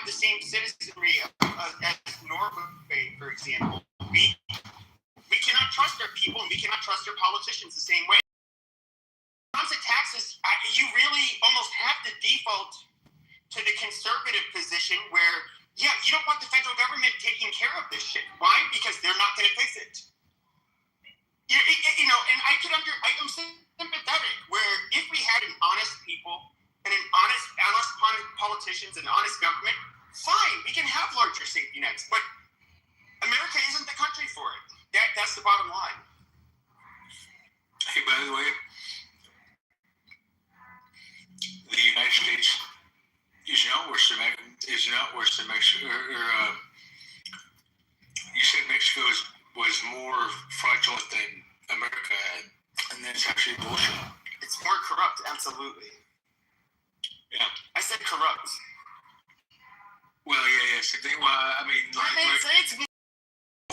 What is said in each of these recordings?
the same citizenry as Norway, for example. We cannot trust our people, and we cannot trust our politicians the same way. When it comes to taxes, you really almost have to default to the conservative position where, yeah, you don't want the federal government taking care of this shit. Why? Because they're not going to fix it. You know, and I'm sympathetic where if we had an honest people and an honest politicians and honest government, fine, we can have larger safety nets. But America isn't the country for it. That's the bottom line. Hey, by the way, the United States is not worse than Mexico. You said Mexico was more fraudulent than America had, and that's actually bullshit. It's more corrupt, absolutely. Yeah. I said corrupt. Well, yeah. So well, I mean, it's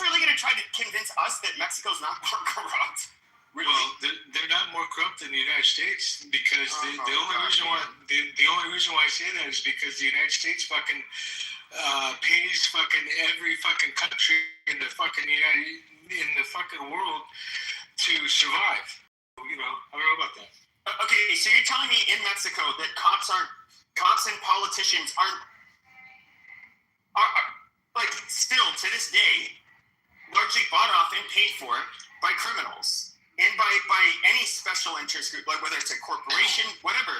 really going to try to convince us that Mexico's not more corrupt. Really? Well, they're not more corrupt than the United States because the only reason why I say that is because the United States fucking pays fucking every fucking country in the fucking world to survive. You know, I don't know about that. Okay, so you're telling me in Mexico that cops and politicians are like still to this day largely bought off and paid for by criminals and by any special interest group, like whether it's a corporation, whatever,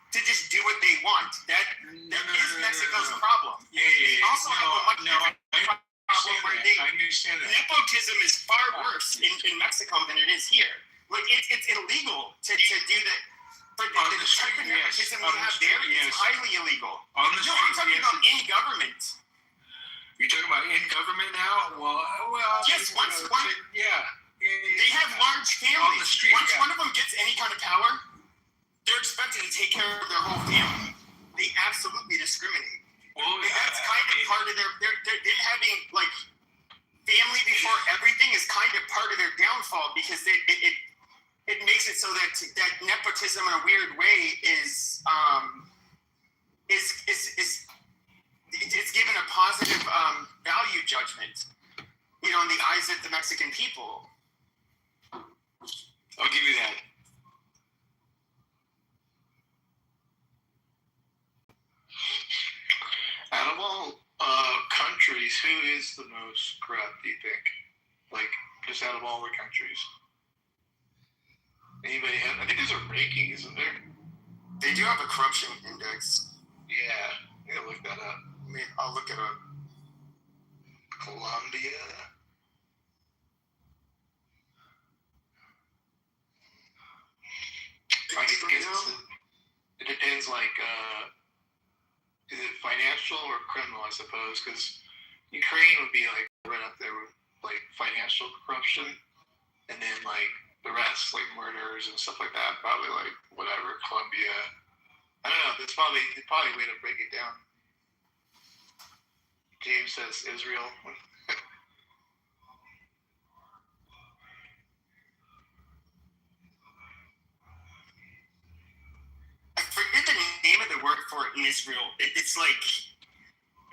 to just do what they want. That is Mexico's problem. Yeah. Also, have a much different problem where I understand that. Nepotism is far worse in Mexico than it is here. Like it's illegal to do that. But the type of nepotism we have there is highly illegal. I'm talking about in government. You're talking about in government now? Well, yes. Yeah. They have large families. On the street, Once one of them gets any kind of power, they're expected to take care of their whole family. They absolutely discriminate. Well, that's kind of part of they're having like family before everything is kind of part of their downfall because it makes it so that nepotism in a weird way is it's given a positive value judgment, you know, in the eyes of the Mexican people. I'll give you that. Out of all countries, who is the most corrupt, do you think? Like, just out of all the countries? Anybody have? I think there's a ranking, isn't there? They do have a corruption index. Yeah, I gotta look that up. I mean, I'll look it up. Colombia. It depends, like, is it financial or criminal, I suppose? Because Ukraine would be, like, right up there with, like, financial corruption. And then, like, the rest, like, murders and stuff like that, probably, like, whatever, Colombia. I don't know. There's probably a way to break it down. James says Israel. I forget the name of the word for it in Israel. It's like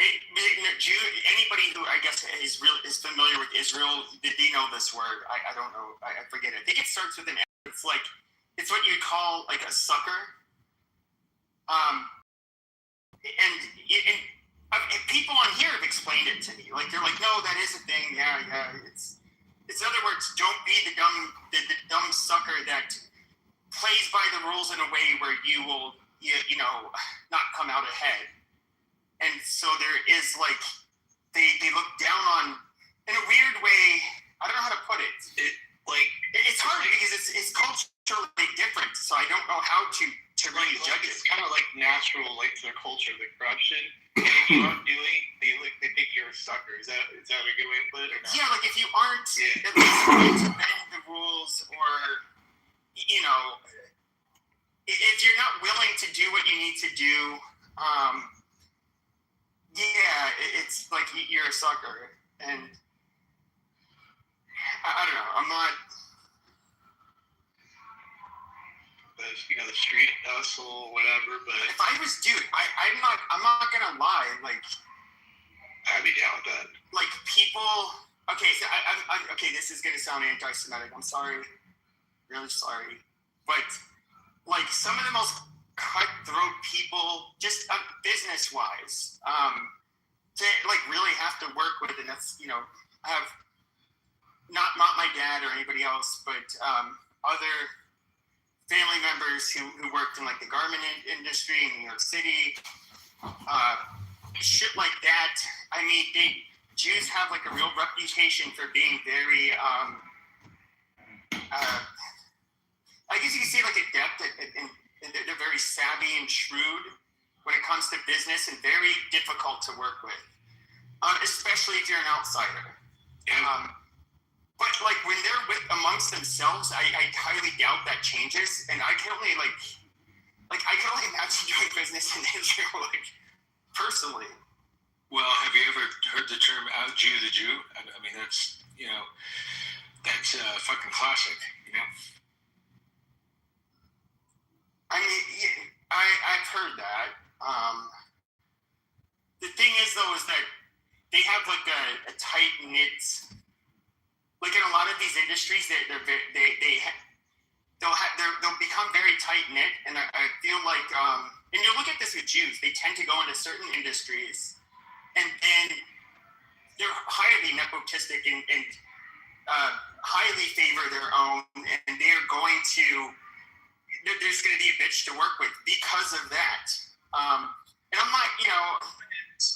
anybody who I guess is familiar with Israel, they know this word. I don't know. I forget it. I think it starts with an F. It's like it's what you call like a sucker. And people on here have explained it to me. Like they're like, no, that is a thing. Yeah. It's in other words, don't be the dumb sucker that plays by the rules in a way where you will, you know, not come out ahead. And so there is like, they look down on, in a weird way, I don't know how to put it. It's hard because it's culturally different. So I don't know how to really judge it. It's kind of like natural, like their culture, the corruption. And if you aren't doing, they think you're a sucker. Is that a good way to put it? Or not? Yeah, like if you aren't at least willing to bend the rules, or you know, if you're not willing to do what you need to do, it's like you're a sucker. And I don't know. I'm not. You know, the street hustle, whatever. But if I was, dude, I'm not gonna lie. Like, I'd be down with that. Like people. Okay, so I'm okay. This is gonna sound anti-Semitic. I'm sorry, really sorry, but like some of the most cutthroat people, just business-wise, to like really have to work with, and that's have not my dad or anybody else, but other family members who worked in like the garment industry in New York City, shit like that. I mean, Jews have like a real reputation for being very, I guess you can say like adept and they're very savvy and shrewd when it comes to business and very difficult to work with, especially if you're an outsider. But like when they're amongst themselves, I highly doubt that changes. And I can only imagine doing business in Israel, like personally. Well, have you ever heard the term "out Jew the Jew"? I mean, that's fucking classic, I mean, I've heard that. The thing is, though, is that they have like a tight knit. Like in a lot of these industries, they'll become very tight knit, and I feel like, and you look at this with Jews, they tend to go into certain industries, and then they're highly nepotistic and highly favor their own, and they're going to. There's going to be a bitch to work with because of that. And I'm not,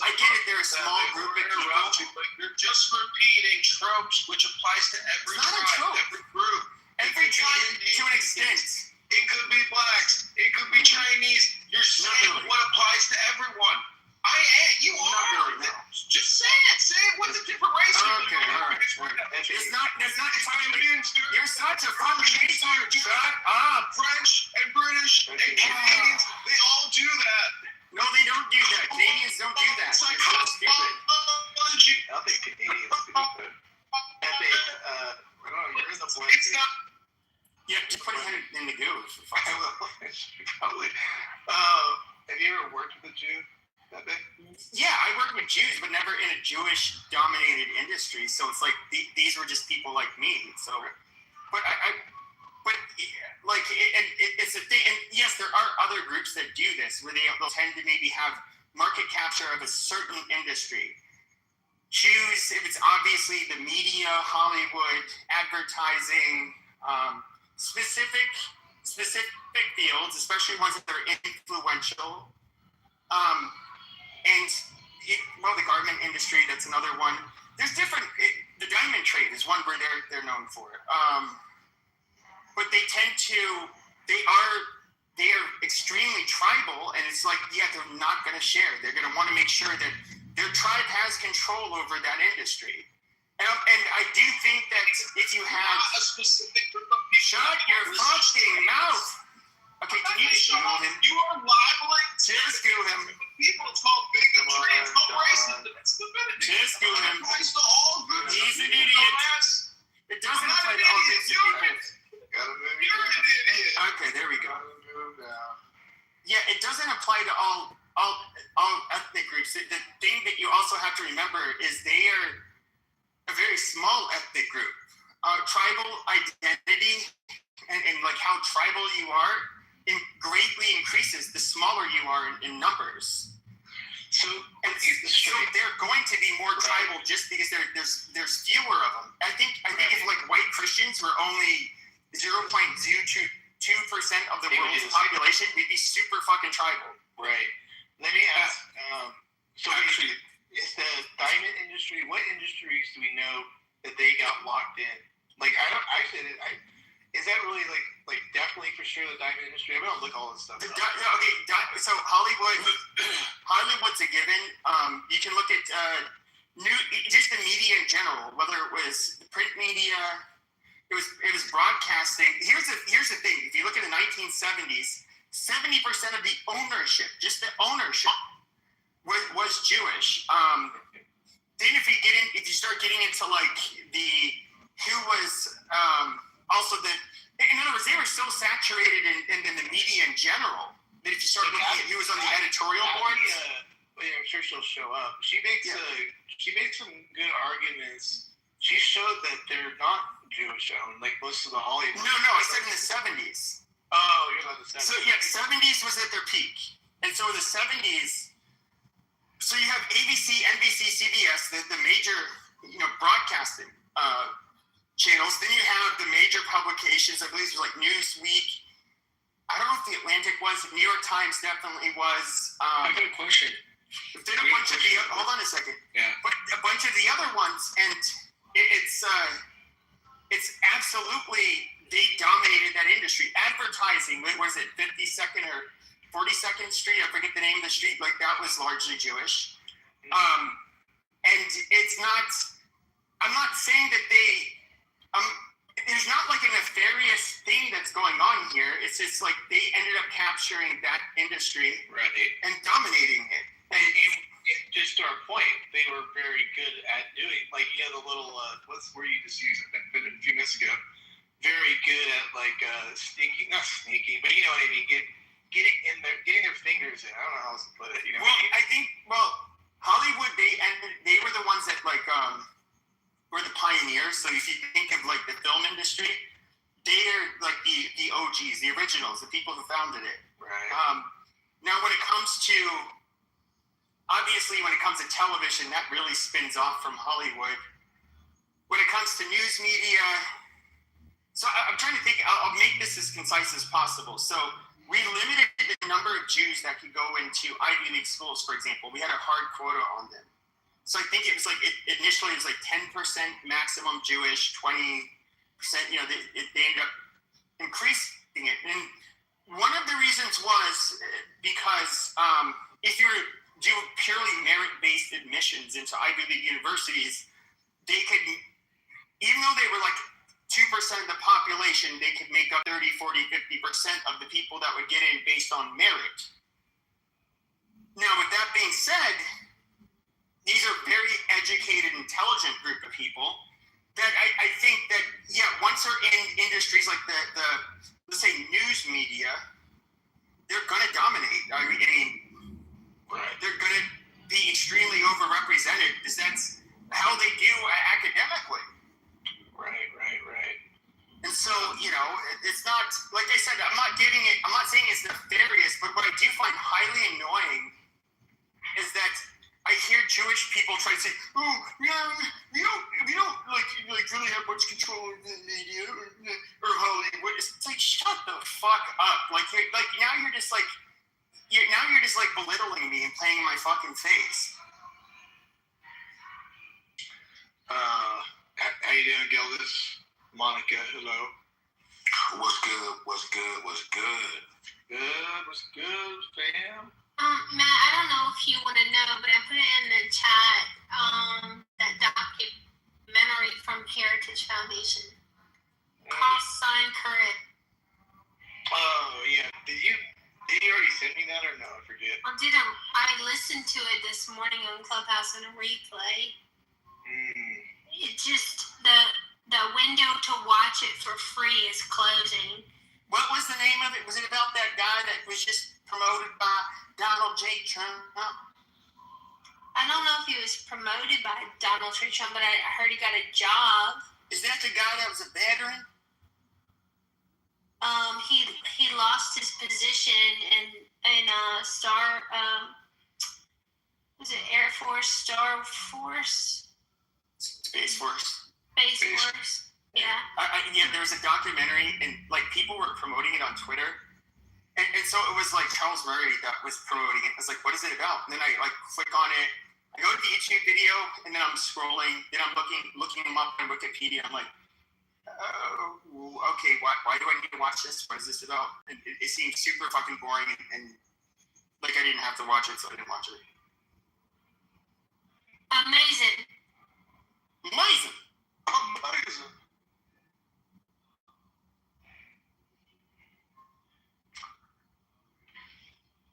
I get it. They're a small group of people. But you're just repeating tropes, which applies to every tribe, every group. Every tribe to an extent. It could be blacks. It could be Chinese. You're saying what applies to everyone. You are. Really, no. Just say it. Say it with a different race. Okay, all right. It's not. You're such a fucking idiot. Shut up. French and British and Canadians, they all do that. No, they don't do that. Canadians don't do that. It's like You're so stupid. I think Canadians do, but I think you're in the blend. It's not. Yeah, just put it in the goo. Probably. Have you ever worked with a Jew? Yeah, I worked with Jews, but never in a Jewish-dominated industry. So it's like these were just people like me. So, but it's a thing. And yes, there are other groups that do this, where they'll tend to maybe have market capture of a certain industry. Jews, if it's obviously the media, Hollywood, advertising, specific fields, especially ones that are influential. And the garment industry, that's another one. There's different. The diamond trade is one where they're known for it. But they tend to. They are extremely tribal, and it's like, yeah, they're not going to share. They're going to want to make sure that their tribe has control over that industry. And I do think that if you have a specific group of people, shut your fucking mouth. Okay, can you just Google him? You are libeling Just Google him. people. It's called bigotry. It's called racism. It's divinity. Just Google him. It applies to all groups. He's an idiot. It doesn't apply to all groups of people. You're an idiot. Okay, there we go. Yeah, it doesn't apply to all ethnic groups. The thing that you also have to remember is they are a very small ethnic group. Tribal identity and like how tribal you are greatly increases the smaller you are in numbers. So they're going to be more tribal just because there's fewer of them. I think if like white Christians were only 0.02% of the world's population, we'd be super fucking tribal. Right. Let me ask. So actually, is the diamond industry? What industries do we know that they got locked in? Like is that really like definitely for sure the diamond industry? I mean, I'll look all this stuff. So Hollywood's a given. You can look at just the media in general, whether it was the print media, it was broadcasting. Here's the thing: if you look at the 1970s, 70% of the ownership, just the ownership, was Jewish. Then if you start getting into like who was also in other words, they were so saturated in the media in general that if you start looking at who was on the editorial board. I'm sure she'll show up. She makes some good arguments. She showed that they're not Jewish owned, like most of the Hollywood. No, I said in the 70s. Oh, you're about the 70s. So yeah, 70s was at their peak, and so the 70s. So you have ABC, NBC, CBS, the major broadcasting channels. Then you have the major publications. I believe it was like Newsweek. I don't know if the Atlantic was. New York Times definitely was. I got a question. Then a bunch of the hold on a second. Yeah. But a bunch of the other ones, and it's absolutely they dominated that industry. Advertising, what was it, 52nd or 42nd Street? I forget the name of the street. Like that was largely Jewish. And it's not. I'm not saying that they. There's not like a nefarious thing that's going on here. It's just like they ended up capturing that industry and dominating it. And just to our point, they were very good at doing, like, the little, what's the word you just used a few minutes ago? Very good at, like, not sneaking, but you know what I mean, getting their fingers in. I don't know how else to put it. You know well, I think, Hollywood, they were the ones that, like, were the pioneers. So if you think of, like, the film industry, they're, like, the OGs, the originals, the people who founded it. Right. Now, when it comes to television, that really spins off from Hollywood. When it comes to news media, so I'm trying to think, I'll make this as concise as possible. So we limited the number of Jews that could go into Ivy League schools, for example. We had a hard quota on them. So I think it was like, initially it was like 10% maximum Jewish, 20%, they ended up increasing it. And one of the reasons was because if you do purely merit-based admissions into Ivy League universities, they could, even though they were like 2% of the population, they could make up 30, 40, 50% of the people that would get in based on merit. Now, with that being said, these are very educated, intelligent group of people that I think that, once they're in industries like the let's say news media, they're going to dominate. I mean, they're going to be extremely overrepresented because that's how they do academically. Right. And so, it's not, like I said, I'm not saying it's nefarious, but what I do find highly annoying is that I hear Jewish people try to say, "Oh, yeah, we don't like really have much control of the media or Hollywood." It's like, shut the fuck up! Now you're just belittling me and playing in my fucking face. How you doing, Gildas? Monica, hello. What's good, fam? Matt, I don't know if you want to know, but I put it in the chat, that documentary from Heritage Foundation. Cost sign current. Oh, yeah. Did you already send me that or no? I forget. I listened to it this morning on Clubhouse on a replay. It just, the window to watch it for free is closing. What was the name of it? Was it about that guy that was just promoted by Donald J. Trump? I don't know if he was promoted by Donald J. Trump, but I heard he got a job. Is that the guy that was a veteran? He lost his position in Star, was it Air Force, Star Force? Space Force. Space Force. Yeah. There was a documentary, and like people were promoting it on Twitter, and so it was like Charles Murray that was promoting it. I was like, "What is it about?" And then I like click on it. I go to the YouTube video, and then I'm scrolling. Then I'm looking him up on Wikipedia. I'm like, okay, why do I need to watch this? What is this about? And it seemed super fucking boring, and like I didn't have to watch it, so I didn't watch it. Amazing.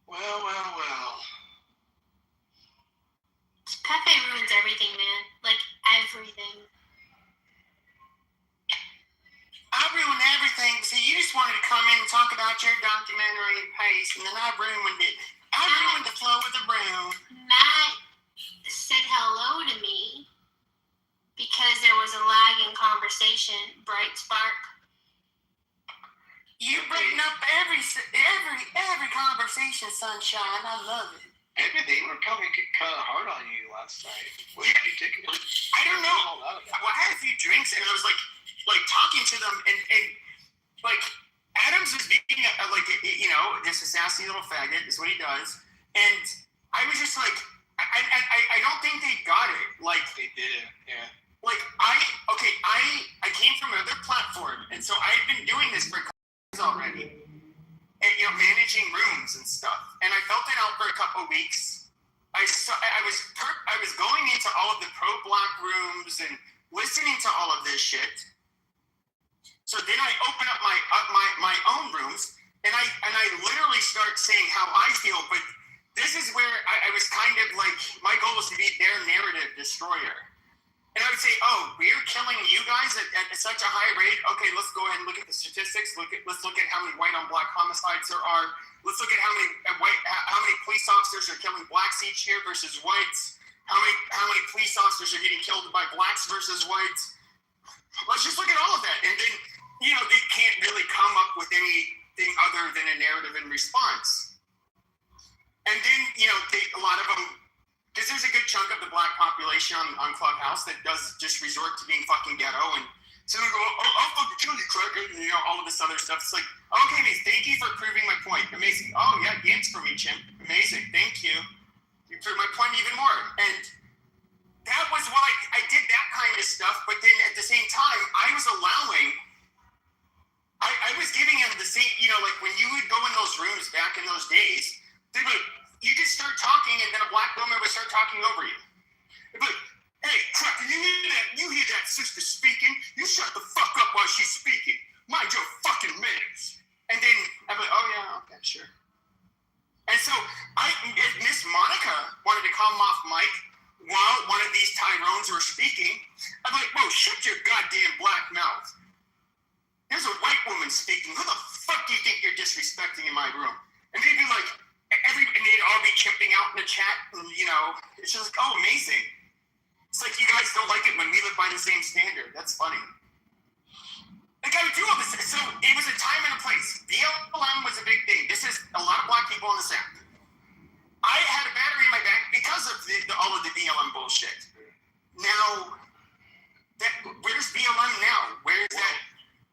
Well. Pepe ruins everything, man. Like, everything. I ruined everything. See, you just wanted to come in and talk about your documentary and pace, and then I ruined it. I ruined the flow of the room. Matt Operation Sunshine. I love it. Maybe they were coming kind of hard on you last night. What did you take? I don't know. Well, I had a few drinks and I was like talking to them and like Adams was being this sassy little faggot is what he does, and I was just like, I don't think they got it. Like They didn't. Yeah. like I came from another platform, and so I've been doing this for a couple years already, and managing rooms and stuff, and I felt it out for a couple of weeks. I was going into all of the pro-black rooms and listening to all of this shit. So then I open up my own rooms, and I literally start saying how I feel, but this is where I was kind of like, my goal was to be their narrative destroyer. And I would say, oh, we're killing you guys at such a high rate. Okay, let's go ahead and look at the statistics. Let's look at how many white on black homicides there are. Let's look at how many police officers are killing blacks each year versus whites. How many police officers are getting killed by blacks versus whites. Let's just look at all of that. And then, they can't really come up with anything other than a narrative in response. And then, a lot of them, because there's a good chunk of the black population on Clubhouse that does just resort to being fucking ghetto, and someone go, oh, I'll fucking kill you, cracker, and all of this other stuff. It's like, okay, mate, thank you for proving my point. Amazing. Oh, yeah, dance for me, chimp. Amazing. Thank you. You proved my point even more. And that was what I did that kind of stuff, but then at the same time, I was allowing, I was giving him the same, like when you would go in those rooms back in those days, they would, you just start talking, and then a black woman would start talking over you. They'd be like, hey, cracker, you hear that sister speaking? You shut the fuck up while she's speaking. Mind your fucking manners. And then I'd be like, oh yeah, okay, sure. And so Miss Monica wanted to come off mic while one of these Tyrones were speaking. I'm like, whoa, shut your goddamn black mouth. There's a white woman speaking. Who the fuck do you think you're disrespecting in my room? And they'd be like, and they'd all be chimping out in the chat, and it's just like, oh, amazing. It's like you guys don't like it when we live by the same standard. That's funny. Like I would do all this. So it was a time and a place. BLM was a big thing. This is a lot of black people in the South. I had a battery in my back because of all of the BLM bullshit. Now, where's BLM now? Where's that?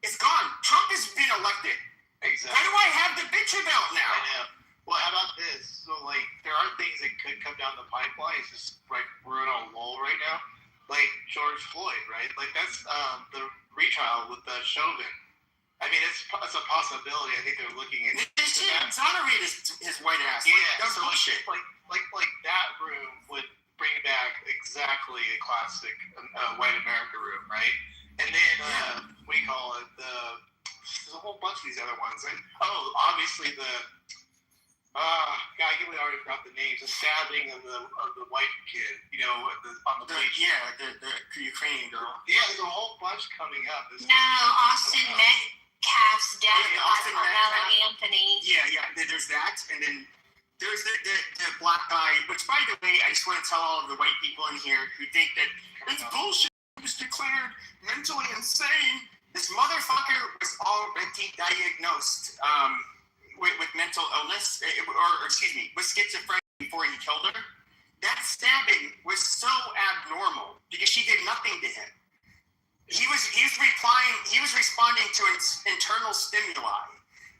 It's gone. Trump has been elected. Exactly. Why do I have the bitch about now? I know. Well, how about this? So, there are things that could come down the pipeline. It's just, we're in a lull right now. Like George Floyd, right? That's the retrial with Chauvin. I mean, it's a possibility. I think they're looking into that. Exonerate his white ass. Yeah. So shit. Like that room would bring back exactly a classic white America room, right? And then, what do you call it? There's a whole bunch of these other ones. Obviously I think we already forgot the names. The stabbing of the white kid, on the beach. Yeah, the Ukrainian girl. Yeah, there's a whole bunch coming up. Austin Metcalf's death on Carmelo Anthony. Yeah, there's that, and then there's the black guy, which, by the way, I just want to tell all of the white people in here who think that it's bullshit. He was declared mentally insane. This motherfucker was already diagnosed with mental illness, with schizophrenia before he killed her. That stabbing was so abnormal because she did nothing to him. He was responding to internal stimuli.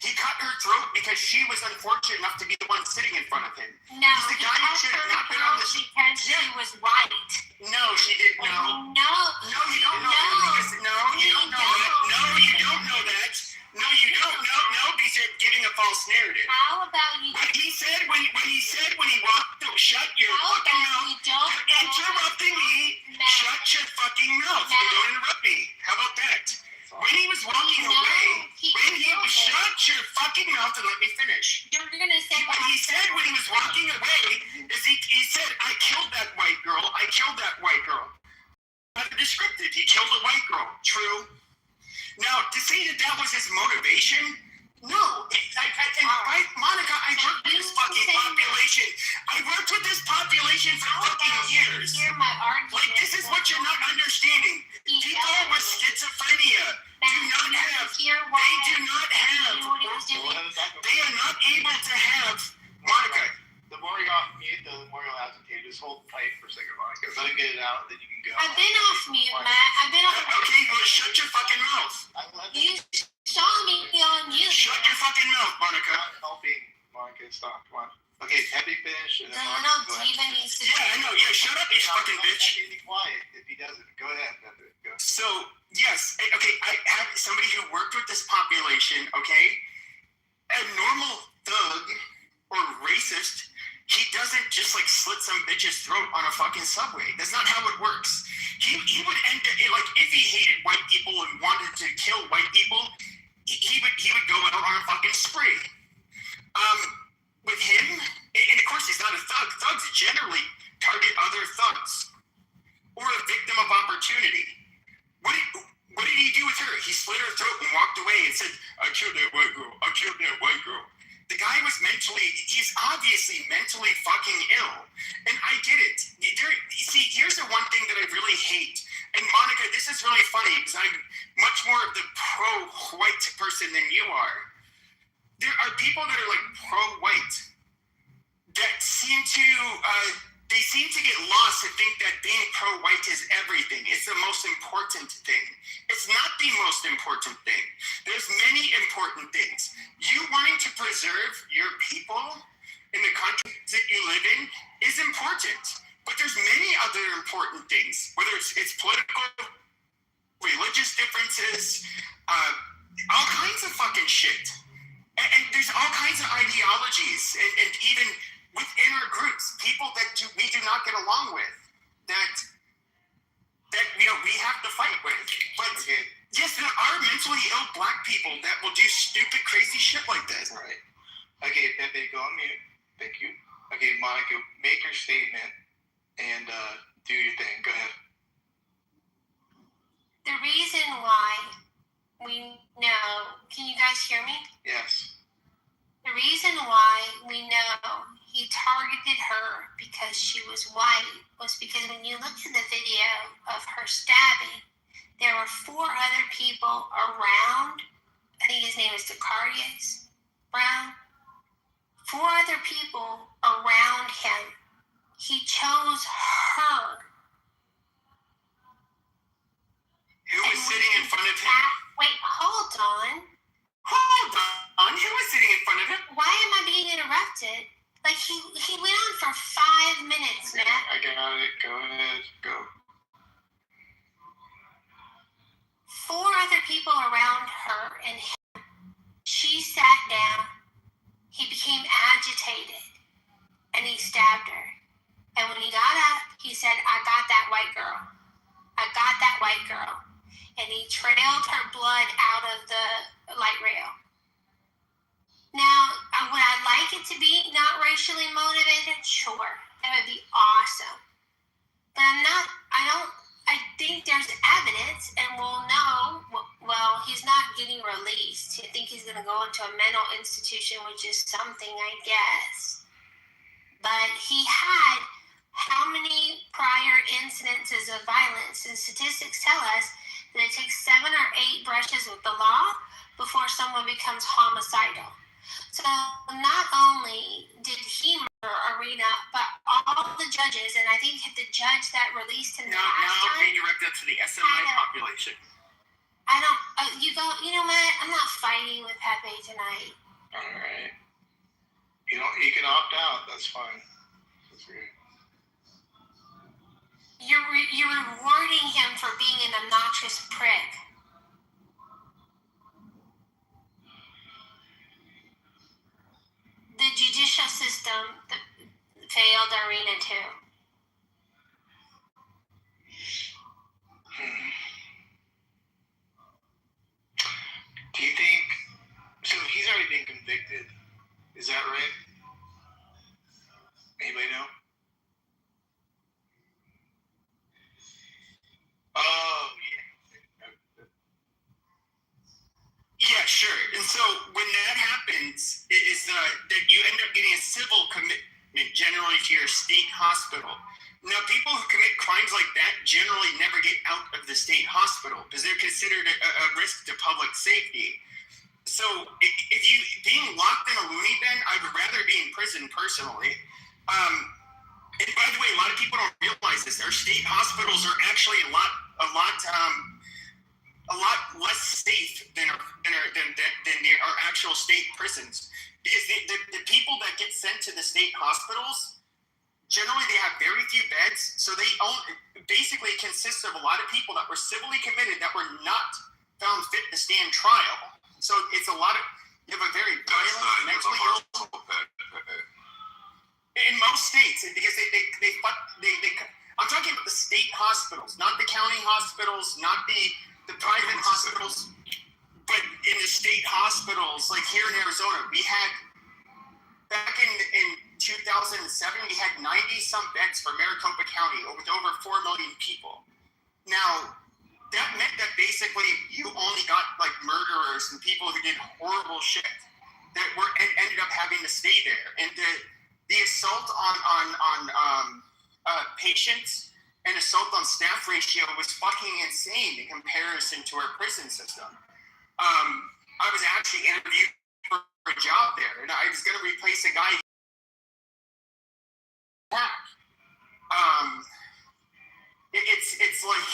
He cut her throat because she was unfortunate enough to be the one sitting in front of him. No, he cut her throat because she was white. No, she didn't. No, you don't know that. No, you don't know that. No, you don't know that. No, you don't. No, because you're giving a false narrative. How about you? When he said when he walked, shut your fucking mouth. You're interrupting me. Shut your fucking mouth. You don't interrupt me. How about that? When he was walking away, shut your fucking mouth and let me finish. You're gonna say what he said when he was walking away is he said, I killed that white girl. I killed that white girl. Not descriptive. He killed a white girl. True. Now, to say that was his motivation, no. Monica, I worked with this fucking population. I worked with this population for fucking years. Hear my argument. This is what you're not understanding. People with schizophrenia they are not able to have just hold tight for a second, Monica. Let him get it out, then you can go. I've been off mute, Matt. I've been off. Okay, well, shut your fucking mouth. You saw me on mute. Shut your fucking mouth, Monica. I'm not helping Monica. Stop. Come on. Okay, Pepe finish, and then No, Monica go Diva ahead. needs to. Yeah, I know. Yeah, shut up, you fucking bitch. Be quiet if he doesn't. Go ahead, Pepe. Go. So, yes, okay, I have somebody who worked with this population, okay? A normal thug or racist, he doesn't just like slit some bitch's throat on a fucking subway. That's not how it works. He would end up, like, if he hated white people and wanted to kill white people, he would go out on a fucking spree. With him, and of course he's not a thug. Thugs generally target other thugs or a victim of opportunity. What did he do with her? He slit her throat and walked away and said, I killed that white girl. I killed that white girl. The guy was he's obviously mentally fucking ill. And I get it. You see, here's the one thing that I really hate. And Monica, this is really funny because I'm much more of the pro-white person than you are. There are people that are like pro-white that seem to get lost and think that being pro-white is everything. It's the most important thing. It's not the most important thing. There's many important things. You wanting to preserve your people in the country that you live in is important. But there's many other important things, whether it's political, religious differences, all kinds of fucking shit. And there's all kinds of ideologies, and even within our groups, people that we do not get along with, that we have to fight with. But yes, there are mentally ill black people that will do stupid, crazy shit like this. Right. Okay, Pepe, go on mute. Thank you. Okay, Monica, make your statement and do your thing. Go ahead. The reason why we know, can you guys hear me? Yes. The reason why we know he targeted her because she was white was because when you look at the video of her stabbing, there were 4 other people around. I think his name is Decarius Brown. 4 other people around him. He chose her. Who was sitting in front of him? Wait, hold on. Hold on. Who was sitting in front of him? Why am I being interrupted? Like, he went on for 5 minutes, Matt. I got it. Go ahead. Go. 4 other people around her and him. She sat down. He became agitated. And he stabbed her. And when he got up, he said, I got that white girl. I got that white girl. And he trailed her blood out of the light rail. Now, would I like it to be not racially motivated? Sure. That would be awesome. But I think there's evidence, and we'll know, well, he's not getting released. I think he's going to go into a mental institution, which is something, I guess. But he had how many prior incidences of violence? And statistics tell us that it takes 7 or 8 brushes with the law before someone becomes homicidal. So not only did he murder Arena, but all the judges, and I think the judge that released him Now being directed to the SMI population. I don't, you know what, I'm not fighting with Pepe tonight. All right. You can opt out. That's fine. That's great. You're rewarding him for being an obnoxious prick. The judicial system failed Arena too. Do you think, so he's already been convicted, is that right? Anybody know? Oh, Yeah, sure. And so when that happens, is that you end up getting a civil commitment generally to your state hospital. Now, people who commit crimes like that generally never get out of the state hospital because they're considered a risk to public safety. So if you being locked in a loony bin, I'd rather be in prison personally. And by the way, a lot state hospitals are actually a lot less safe than our actual state prisons, because the people that get sent to the state hospitals, generally they have very few beds, so they basically consist of a lot of people that were civilly committed that were not found fit to stand trial. So it's a lot of, you have a very violent, mentally ill. In most states, because they I'm talking about the state hospitals, not the county hospitals, not the private hospitals, but in the state hospitals, like here in Arizona, we had, back in 2007, we had 90-some beds for Maricopa County with over 4 million people. Now, that meant that basically you only got like murderers and people who did horrible shit that ended up having to stay there. And the assault on patients and assault on staff ratio was fucking insane in comparison to our prison system. I was actually interviewed for a job there, and I was going to replace a guy. It's like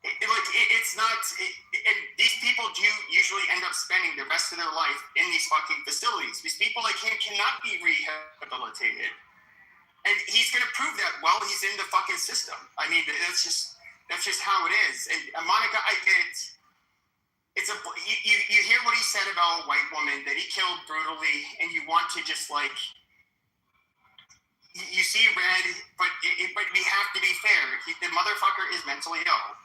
it's not. These people do usually end up spending the rest of their life in these fucking facilities. These people like him cannot be rehabilitated. And he's going to prove that while he's in the fucking system. I mean, that's just how it is. And Monica, I get it. You hear what he said about a white woman that he killed brutally, and you want to just like, you see red, but we have to be fair. The motherfucker is mentally ill.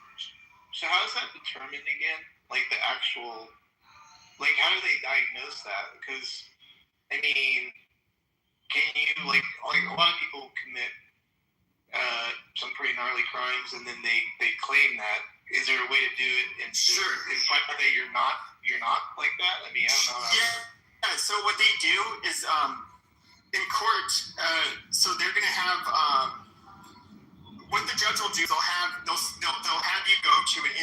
So how is that determined again? Like the actual, like how do they diagnose that? Because, I mean, can you, like a lot of people commit some pretty gnarly crimes, and then they claim that. Is there a way to do it and find out that you're not like that? I mean, I don't know. Yeah. So what they do is in court. So they're going to have what the judge will do. They'll have you go to an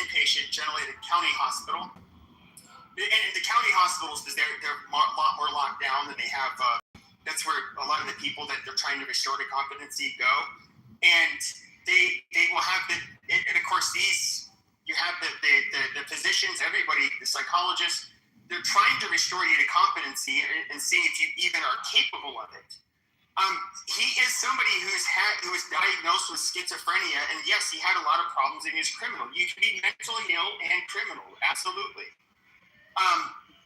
inpatient, generally at a county hospital. And the county hospitals, they're a lot more locked down, and they have. That's where a lot of the people that they're trying to restore to competency go, and they will have and of course you have the physicians, everybody, the psychologists. They're trying to restore you to competency and see if you even are capable of it. He is somebody who was diagnosed with schizophrenia, and yes, he had a lot of problems, and he's criminal. You can be mentally ill and criminal, absolutely.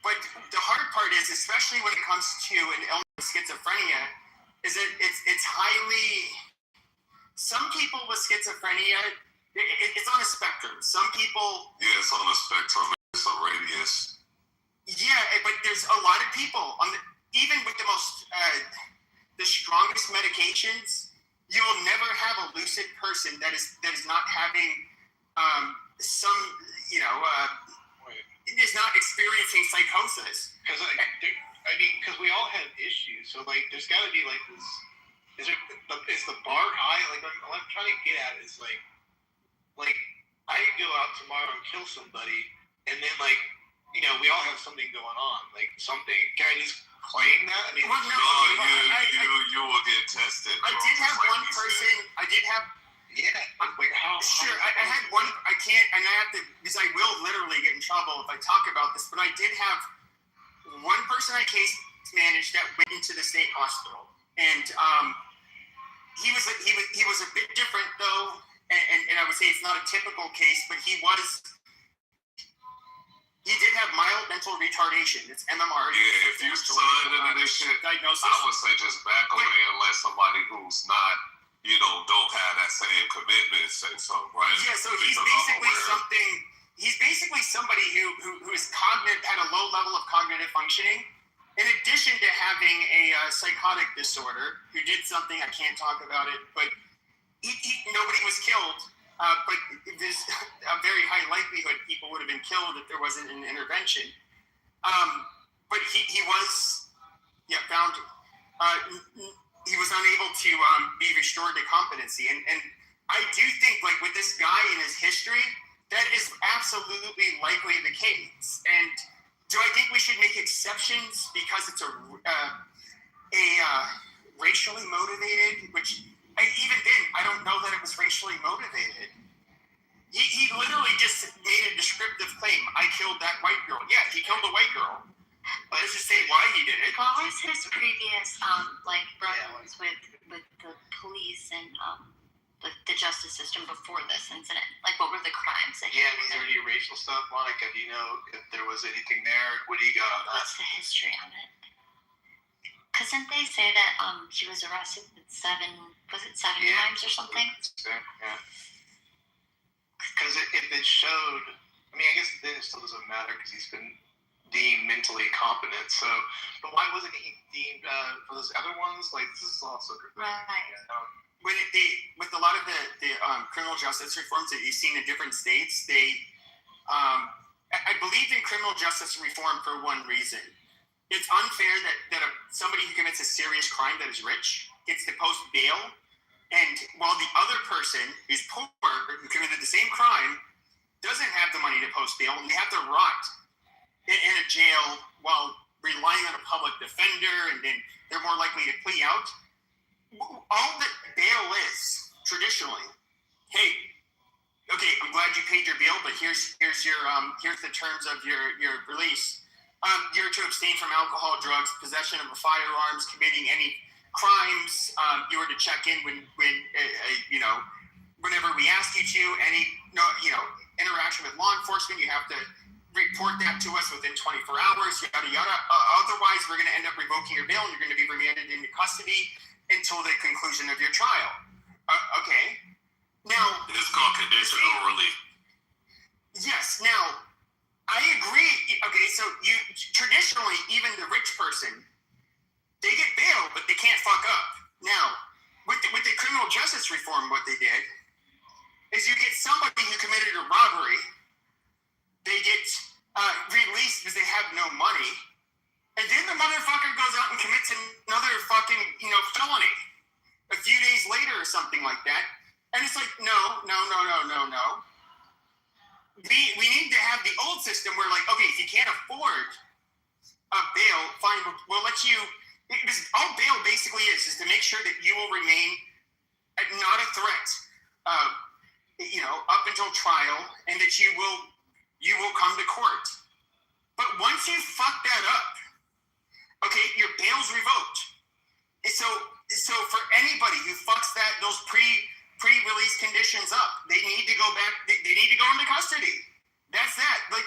But the hard part is, especially when it comes to an illness with schizophrenia, is that it's highly. Some people with schizophrenia, it's on a spectrum. Some people. Yeah, it's on a spectrum. It's a radius. Yeah, but there's a lot of people even with the most the strongest medications, you will never have a lucid person that is not having some is not experiencing psychosis. Because we all have issues, so like there's got to be like this. Is the bar high? Like what I'm trying to get at is like I could go out tomorrow and kill somebody, and then like. We all have something going on, like something. Can I just claim that? I mean, you will get tested. I did have one person. I did have. Yeah. Like how? Sure, I had one. I can't, and I have to, because I will literally get in trouble if I talk about this. But I did have one person I case managed that went into the state hospital, and he was a bit different though, and I would say it's not a typical case, but he did have mild mental retardation. It's MMR. Yeah, if you signed into this shit, diagnosis. I would say just back away unless somebody who's not, don't have that same commitment say something, right? Yeah, so he's basically somebody who is had a low level of cognitive functioning, in addition to having a psychotic disorder, who did something, I can't talk about it, but nobody was killed. But there's a very high likelihood people would have been killed if there wasn't an intervention. But he was, found. He was unable to be restored to competency, and I do think, like with this guy and his history, that is absolutely likely the case. And do I think we should make exceptions because it's a racially motivated? Which even then, I don't know that it was racially motivated. He literally just made a descriptive claim. I killed that white girl. Yeah, he killed a white girl. But let's just say why he did it. What was his previous run-ins with the police and the justice system before this incident? Like, what were the crimes that he was there any racial stuff, Monica? Do you know if there was anything there? What do you got on that? What's the history on it? Because didn't they say that he was arrested with seven times or something? Yeah. Because if it showed, I mean, I guess then it still doesn't matter because he's been deemed mentally competent. So, but why wasn't he deemed for those other ones? Like, this is also Right. With a lot of the criminal justice reforms that you've seen in different states, I believe in criminal justice reform for one reason. It's unfair that somebody who commits a serious crime that is rich gets to post bail, and while the other person who's poor, who committed the same crime, doesn't have the money to post bail, and they have to rot in a jail while relying on a public defender, and then they're more likely to plea out. All that bail is traditionally, hey, okay, I'm glad you paid your bail, but here's the terms of your release. You're to abstain from alcohol, drugs, possession of firearms, committing any crimes. You were to check in whenever we ask you to. Any interaction with law enforcement, you have to report that to us within 24 hours. Yada yada. Otherwise, we're going to end up revoking your bail, and you're going to be remanded into custody until the conclusion of your trial. Okay. Now, it's called conditional relief. Yes. Now, I agree. Okay, so you traditionally, even the rich person, they get bail, but they can't fuck up. Now, with the criminal justice reform, what they did is you get somebody who committed a robbery, they get released because they have no money, and then the motherfucker goes out and commits another fucking felony a few days later or something like that, and it's like no. We need to have the old system where, like, okay, if you can't afford a bail, fine, we'll let you. Because all bail basically is to make sure that you will remain not a threat, up until trial, and that you will come to court. But once you fuck that up, okay, your bail's revoked. And so for anybody who fucks those pre-release conditions up, they need to go back. They need to go into custody. That's that. Like,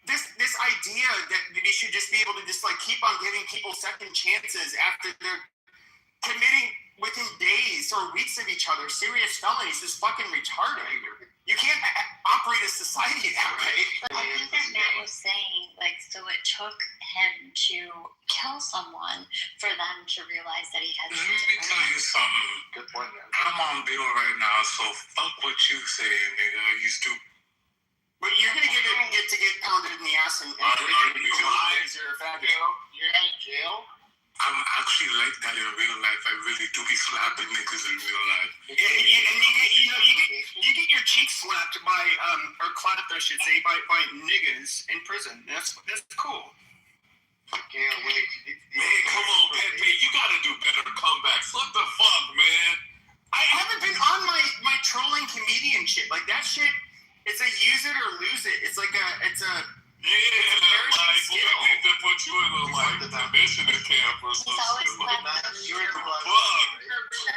this idea that you should just be able to just like keep on giving people second chances after they're committing within days or weeks of each other serious felonies is fucking retarded. You can't operate a society that way. But I think that Matt was saying, like, so it took him to kill someone for them to realize that he had. Let me tell you something. Good point, man. I'm on bail right now, so fuck what you say, nigga. You stupid. But you're gonna get pounded in the ass and Are you lying? You're a faggot. You're in jail? I'm actually like that in real life. I really do be slapping niggas in real life. And you get your cheeks slapped by or clapped, I should say, by niggas in prison. That's cool. Can't wait. Man, come on, Pepe. You gotta do better comebacks. What the fuck, man? I haven't been on my trolling comedian shit. Like, that shit, it's a use it or lose it. It's like it's a like, we need to put you in a conditioning camp or He's something. always Like, clapped fuck.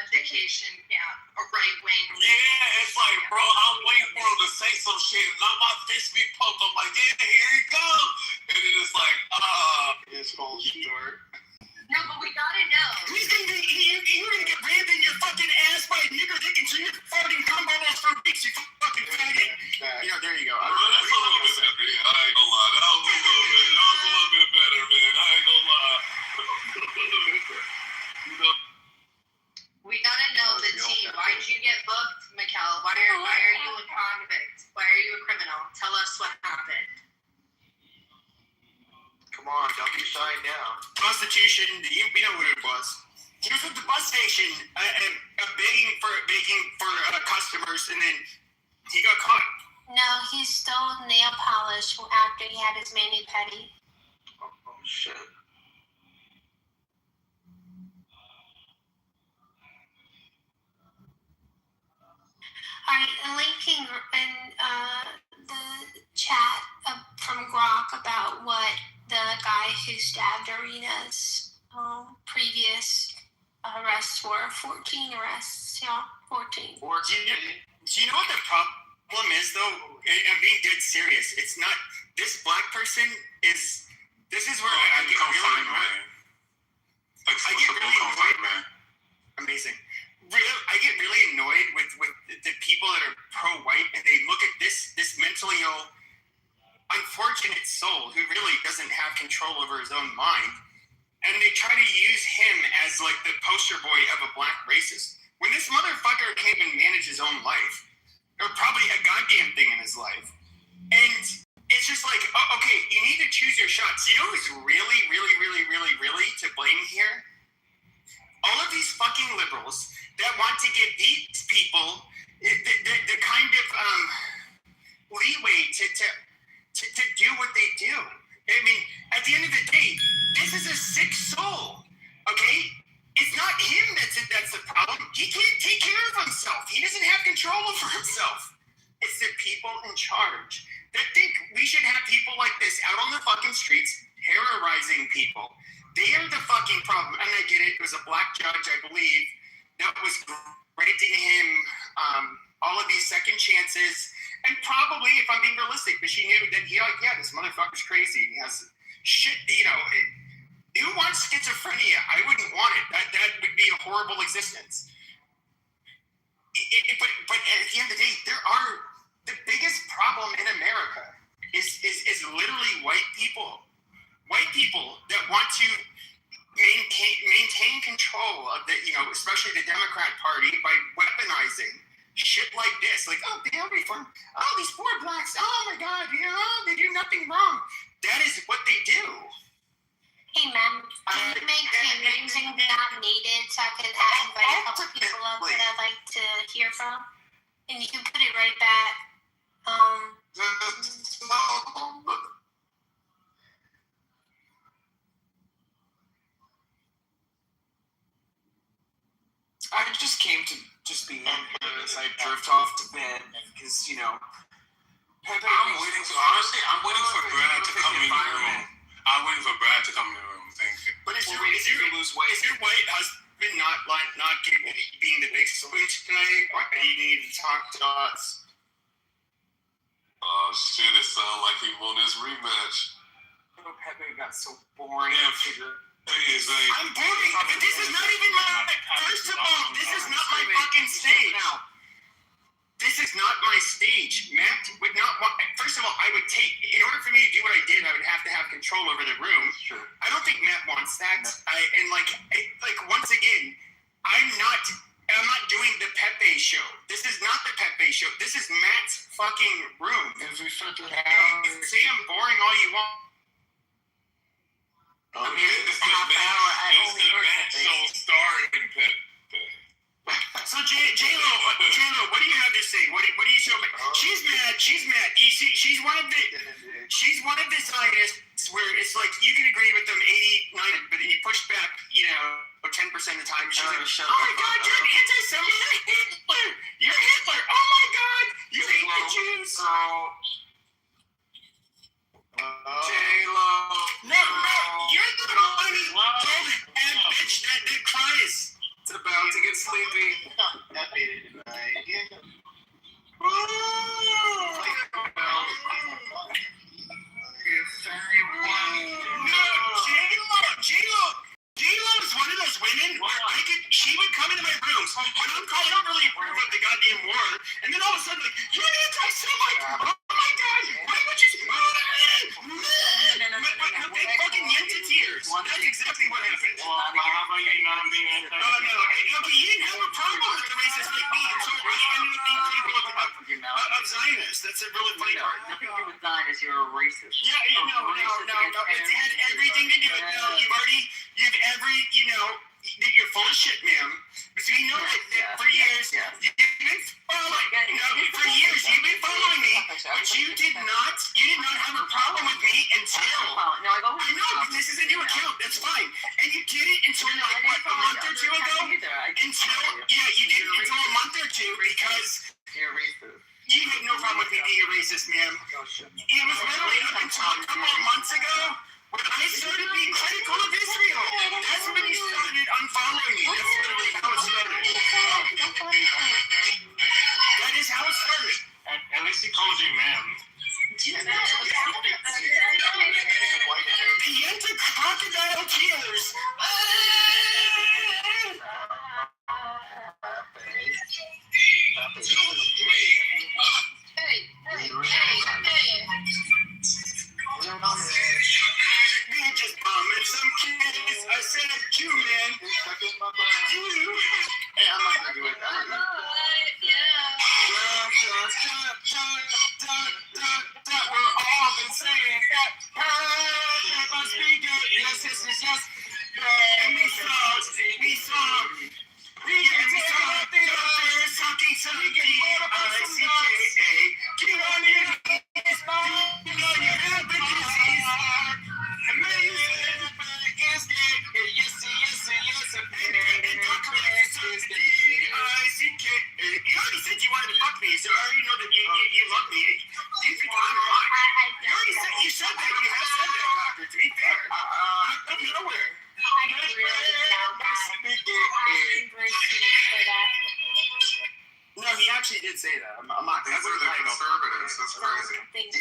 Education, a right wing. Yeah, it's like, bro, I'm waiting for him to say some shit, and now my fist be pumped. I'm like, yeah, here he comes. And then it's like, His whole short. No, but we gotta know. You're gonna get rammed in your fucking ass by a nigger dick until you're farting cum bubbles for weeks, you fucking faggot. There you go. bro, that's a little bit better. Yeah, I ain't gonna lie. That was a little bit better, man. I ain't gonna lie. We gotta know the tea. Why did you get booked, Mikkel? Why are you a convict? Why are you a criminal? Tell us what happened. Come on, don't be shy now. Prostitution, we know what it was. He was at the bus station begging for customers, and then he got caught. No, he stole nail polish after he had his mani-pedi. Oh shit. Alright, linking in the chat from Grok about what the guy who stabbed Arena's previous arrests were. 14 arrests, yeah, 14. Do you know what the problem is, though? I'm being dead serious. It's not, this black person is, this is where I get really annoyed. I get really annoyed. Amazing. I get really annoyed with the people that are pro-white, and they look at this mentally ill, unfortunate soul who really doesn't have control over his own mind, and they try to use him as like the poster boy of a black racist. When this motherfucker can't even manage his own life, or probably a goddamn thing in his life, and it's just like, oh, okay, you need to choose your shots. You know who's really, really, really, really, really to blame here? All of these fucking liberals that want to give these people the kind of leeway to do what they do. I mean, at the end of the day, this is a sick soul, okay? It's not him that's the problem. He can't take care of himself. He doesn't have control over himself. It's the people in charge that think we should have people like this out on the fucking streets terrorizing people. They are the fucking problem. And I get it. It was a black judge, I believe, that was granting him all of these second chances. And probably, if I'm being realistic, but she knew that, yeah, this motherfucker's crazy. He has shit, you know. Who wants schizophrenia? I wouldn't want it. That would be a horrible existence. But at the end of the day, the biggest problem in America is literally white people. White people that want to maintain control of the, you know, especially the Democrat Party by weaponizing shit like this. Like, oh, bail reform. Oh, these poor blacks. Oh my God, you know, they do nothing wrong. That is what they do. Hey, man, can you make music not needed so I could invite a couple people up that I'd like to hear from? And you can put it right back. I just came to just be as I drift off to bed because, you know, I'm waiting for Brad to come in the room. I'm waiting for Brad to come in the room. Thank you. But is your white husband not being the big switch tonight? Why do you need to talk to us? Shit, it sounds like he won his rematch. Oh, Pepe got so boring. Yeah, I'm boring, but this is not even my. First of all, this is not my fucking stage. This is not my stage. Matt would not want. First of all, I would take. In order for me to do what I did, I would have to have control over the room. Sure. I don't think Matt wants that. Once again, I'm not doing the Pepe show. This is not the Pepe show. This is Matt's fucking room. If we shut the Say I'm boring all you want. I mean, it's the Matt show starring Pepe. So J-Lo, what do you have to say? What do you show me? She's mad. You see, she's one of the Zionists where it's like you can agree with them 89, but then you push back, you know, 10% of the time. She's like, oh my God, you're an anti-Semite. You're Hitler. Oh my God, you hate the Jews. J-Lo. No, you're the funny old and bitch that cries. It's about to get sleepy. That made it tonight. J-Lo is one of those women where she would come into my rooms when I don't really approve of the goddamn war, and then all of a sudden, like, you're an anti-Semite. Oh my God, why would you? They fucking yanked to tears. That's exactly what happened. How about you not being Okay, you didn't have a problem with the racist like me, so it really ended up being critical of Zionists. That's a really funny part. Nothing to do with Zionists, you're a racist. Yeah, no. It had everything to do with it. No, you've every, you know, you're full of shit, ma'am. Because we know that for years, you've been following me, but you did not have a problem with me until, I know, but this is a new account, that's fine. And you did it until like, what, a month or two ago? You did it until a month or two because ma'am. It was literally up until a couple of months ago when I started being critical of Israel. That's when you started unfollowing me. That's literally how it started. That is how it started. At least he called you ma'am. The Yenta crocodile tears. We just bombing some kids. I said a Jew, man. Jew. Hey, I'm not gonna do it. We're all been saying that. That must be good. Yes, yes, yes, yes. And we saw doctors talking some G-I-C-K-A. Get on in. You know you have the disease. Amazing. Is it? Yes, yes, yes. And talk about G-I-C-K-A. You already said you wanted to fuck me, so I already know that you love me. You think I'm fine. You already said you said that. You have said that, doctor. To be fair, out of nowhere. No, he actually did say that. I'm not. These are the conservatives. That's crazy. Yes,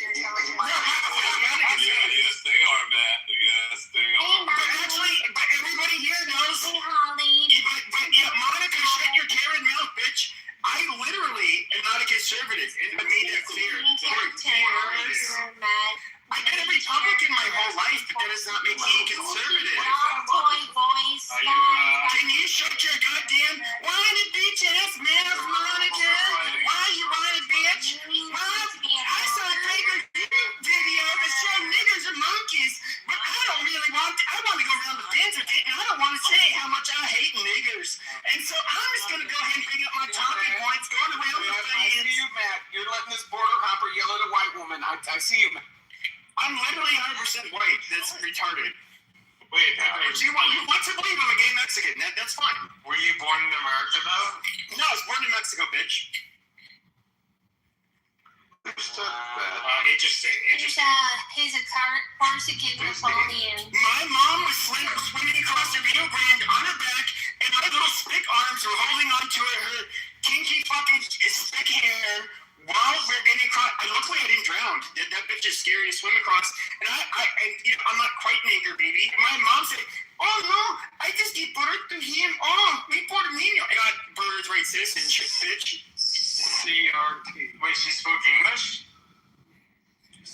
they are, Matt. Yes, they are. But actually, but everybody here knows. Hey, Holly. But Monica, shut your Karen mouth, bitch. I literally am not a conservative, and I made that clear. I've been a Republican my whole life, but that does not make me a conservative. Can you shut your goddamn whiny bitch ass mouth, Monica? Why you whiny bitch? Mom, I saw a Tiger video that showed niggers and monkeys, but I don't really want to. I want to go around the fence with it, and I don't want to say how much I hate niggers. And so I'm just going to go ahead and bring up my talking points, going around the fence. I see you, Matt. You're letting this border hopper yell at a white woman. I see you, Matt. I'm literally 100% white. That's retarded. Wait, You want to believe I'm a gay Mexican. That's fine. were you born in America, though? No, I was born in Mexico, bitch. Interesting. He's a Corsican Napoleon. My mom was swimming across the Rio Grande on her back, and my little spick arms were holding onto her kinky fucking spick hair while we're getting across. Luckily, I didn't drown. That bitch is scary to swim across. And I'm not quite nigger, baby. My mom said, "Oh no, I just get buttered to him. Oh, we Puerto Rico." I got birds right citizenship, bitch. CRT. Wait, she spoke English?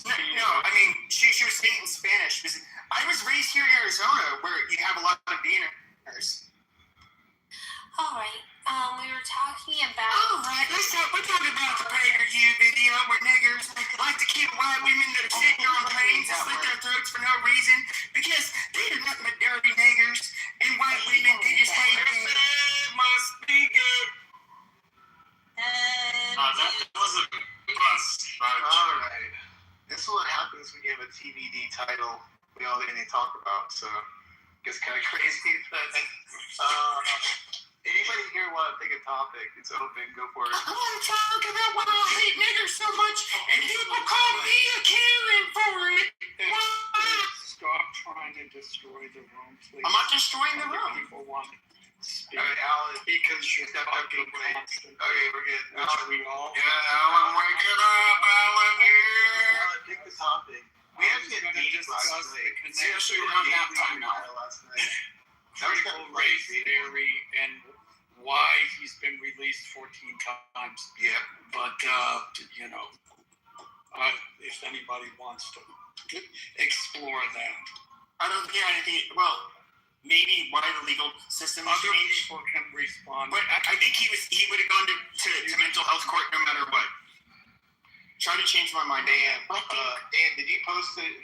No, I mean, she was speaking Spanish. Because I was raised here in Arizona, where you have a lot of beaners. All right. We were talking about. All right, we're talking about the pay-per-view video where niggers like to kill white women that are sitting on planes and slit their throats for no reason because they are nothing but dirty niggers, and white women, they just hate them. Must be good. That was a bust. Alright. This is what happens when you have a TBD title we all didn't talk about, so it gets kind of crazy. But, anybody here want to pick a topic? It's open, go for it. I want to talk about why I hate niggers so much, and people call me a Karen for it. Stop trying to destroy the room, please. I'm not destroying the room. People want to speak. Alright, Alan, Because you're step up to the plate. Okay, we're good. Which Alan, we all. Yeah, Alan, wake it up, Alan, here. Alan, pick the topic. We have to get going to deep discuss last the night. connection Seriously, we're having that time now. Last night. That was kind critical of race crazy. theory and why he's been released 14 times. Yeah. But, if anybody wants to explore that. I don't hear anything. Well, maybe why the legal system has Other changed. people can respond. But I think he would have gone to mental health court no matter what. Try to change my mind. Dan, did you post it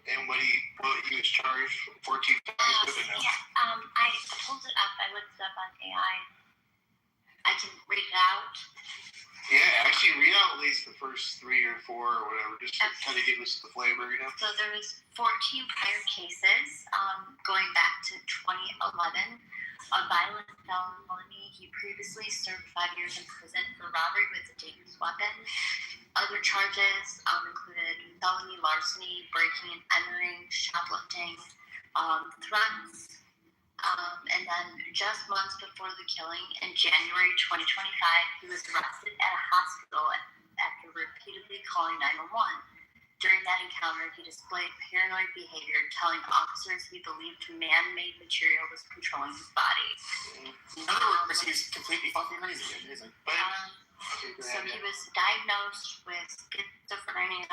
in what he was charged 14 times with it? Yeah, I pulled it up. I looked it up on AI. I can read it out. Yeah, actually read out at least the first 3 or 4 or whatever, just to kind of give us the flavor, you know? So there was 14 prior cases going back to 2011 of violent felony he previously served 5 years in prison for robbery with a dangerous weapon. Other charges included felony larceny, breaking and entering, shoplifting, threats. And then just months before the killing, in January 2025, he was arrested at a hospital after repeatedly calling 911. During that encounter, he displayed paranoid behavior, telling officers he believed man-made material was controlling his body. In other words, he's completely fucking crazy. Amazing. So he was diagnosed with schizophrenia.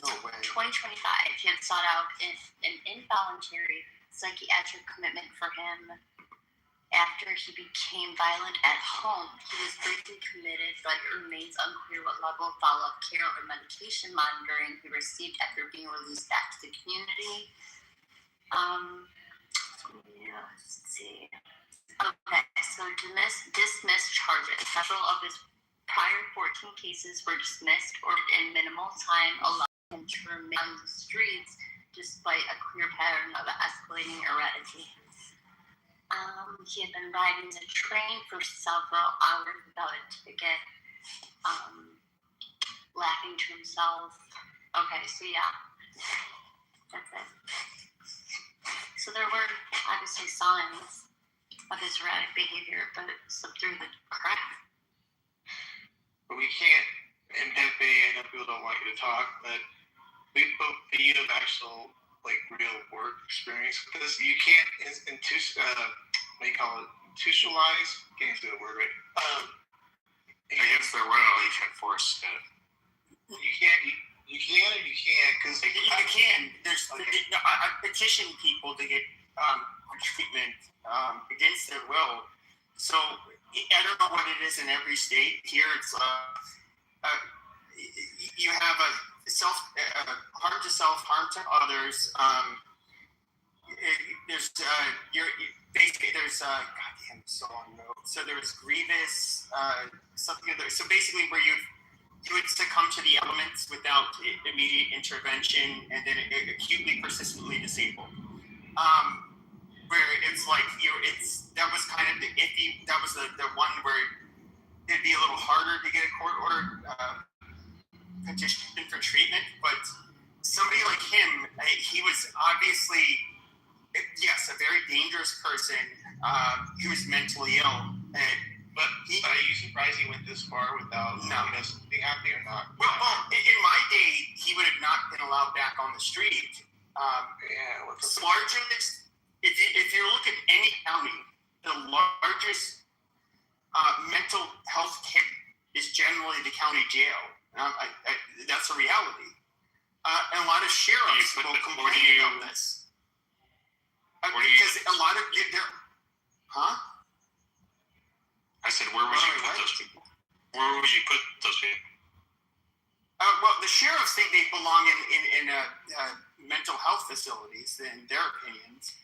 No way. 2025, he had sought out an involuntary psychiatric commitment for him after he became violent at home. He was briefly committed, but it remains unclear what level of follow-up care or medication monitoring he received after being released back to the community. Let's see. Okay, so dismissed charges. Several of his prior 14 cases were dismissed or in minimal time, allowing him to remain on the streets despite a clear pattern of escalating erratically. He had been riding the train for several hours without a ticket, laughing to himself. Okay, so yeah, that's it. So there were obviously signs of his erratic behavior, but it slipped through the crack. But we can't, and Pepe, I know people don't want you to talk, but you have actual, like, real work experience with this. You can't, what do you call it, institutionalize? Can't say the word right. I guess they're well, you can force it. You can or you can't, because You can. There's. I petition people to get treatment against their will. So I don't know what it is in every state. Here, it's you have a harm to self, harm to others. There's basically there's goddamn so on note. So there's grievous something other. So basically, where you would succumb to the elements without immediate intervention, and then acutely, persistently disabled. Where it's like that was kind of the iffy. That was the one where it'd be a little harder to get a court order petition for treatment. But somebody like him, he was obviously, yes, a very dangerous person. He was mentally ill, but are you surprised he went this far without something happening or not? Well, in my day, he would have not been allowed back on the street. Largest, if you look at any county, the largest mental health care is generally the county jail. That's a reality. And a lot of sheriffs will complain about this. Because a lot of I said, where would you put those people? Where would you put those people? Well, the sheriffs think they belong in mental health facilities, in their opinions.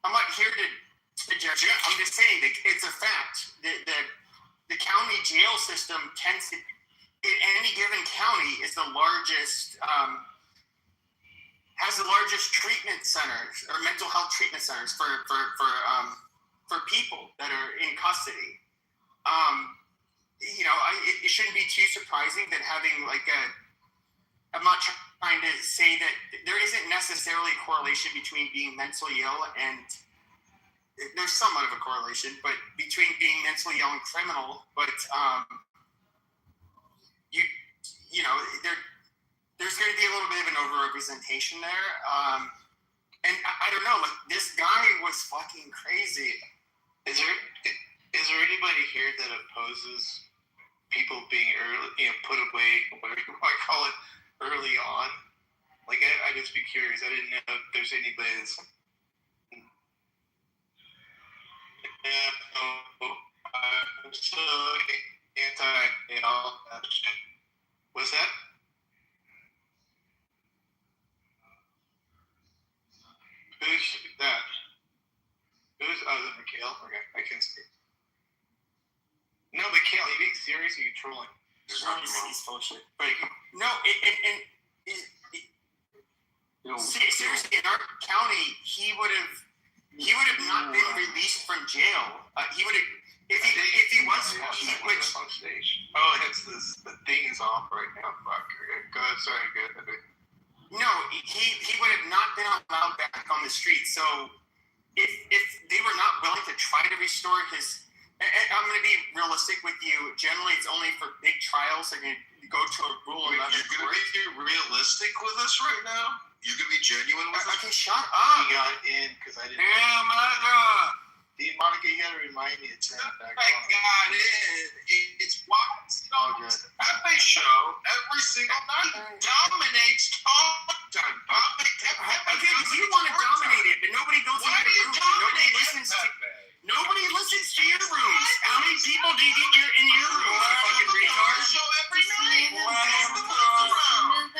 I'm not here to judge it. I'm just saying that it's a fact. The county jail system tends to, in any given county, is the largest, has the largest treatment centers or mental health treatment centers for people that are in custody. It shouldn't be too surprising that having I'm not trying to say that there isn't necessarily a correlation between being mentally ill and there's somewhat of a correlation, but between being mentally ill and criminal, but there's going to be a little bit of an overrepresentation there. And I don't know, this guy was fucking crazy. Is there anybody here that opposes people being put away, whatever you want to call it, early on? Like, I'd just be curious. I didn't know if there's anybody that's I'm so anti all that shit. What's that? Who's that? Who's other than Mikhail? Okay, I can see. No, Mikhail, you being serious or you trolling? He's full of shit. But no, seriously, in our county, he would have he would have not been released from jail. He would have, if he was, which on stage. Oh, it's this. The thing is off right now. Fuck. Go ahead. Sorry. Good. no, he would have not been allowed back on the street. So if they were not willing to try to restore his, I'm going to be realistic with you. Generally, it's only for big trials. They're going to go to a Rule 11 You're going to be realistic with us right now? You're going to be genuine with us? Okay, shut up. He got in because I didn't. Yeah, Monica. Monica, you got to remind me to turn it back I on. got in. It's wild. At my show, every single night dominates talk time. Okay, because you want to dominate it, but nobody goes Why into do the you room. dominate it? Nobody listens to your rooms. How many people do you get in your room? You fucking retard. Show every night.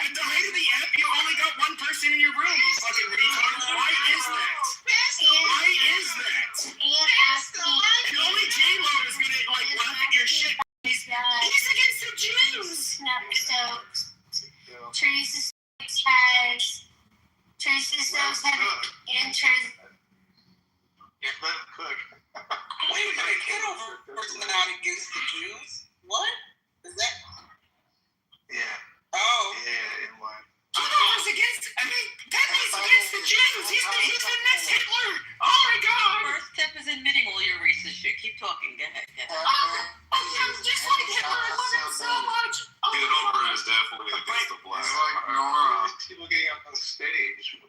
At the height of the app, you only got one person in your room. You fucking retard. Why is that? Why is that? And asking. And only J-Lo is gonna like laugh at your shit. He's against the Jews. So Teresa Stokes has entered. Yeah, let him cook. Wait a minute, Kitover was not against the Jews? What? Is that? Yeah. Oh. Yeah, it was. Kitover's against. I mean, that guy's against the Jews. He's the next Hitler. Oh my God. First step is admitting all your racist shit. Keep talking. Go ahead. I'm just like Hitler. I love him so much. Kitover is definitely against the black. It's like Nora. People getting up on the stage.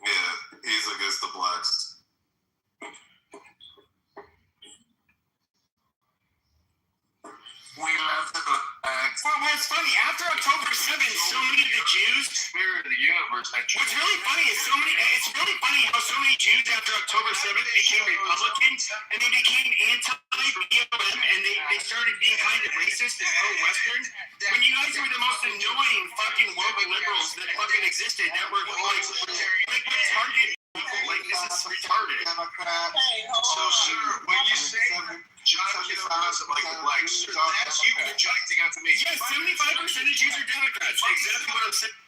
Yeah, he's against the blacks. We love the blacks. Well, what's funny, after October 7th, so many of the Jews. Spirit of the universe. What's really funny is it's really funny how so many Jews after October 7th became Republicans and they became anti-BLM and they started being kind of racist and pro-Western. When you guys were the most annoying fucking woke liberals that fucking existed, that were like retarded people. Like, this is retarded. So, sir, when you say John Kitover doesn't like the blacks, sir, that's you projecting onto me. Yes, 75% of Jews are Democrats. Exactly what I'm saying.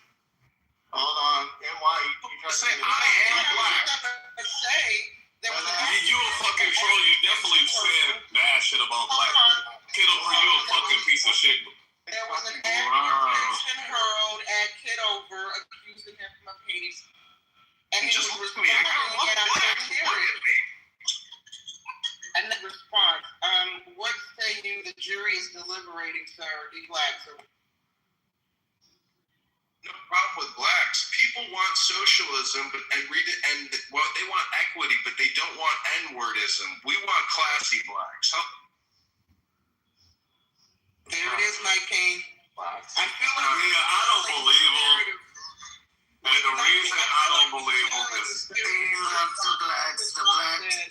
Hold on. NY, you Say, I am black. You a fucking troll. You definitely said bad shit about black people. Kitover, you a fucking piece of shit. There was an accusation hurled at Kitover accusing him of hate. And he Just was look at me. I got responding one and I black. could hear it. And the response, what say you the jury is deliberating, sir? The blacks are. No problem with blacks. People want socialism, and they want equity, but they don't want N-wordism. We want classy blacks. There it is, Mike King. I feel like I don't believe him. And the reason I don't believe him is You love the blacks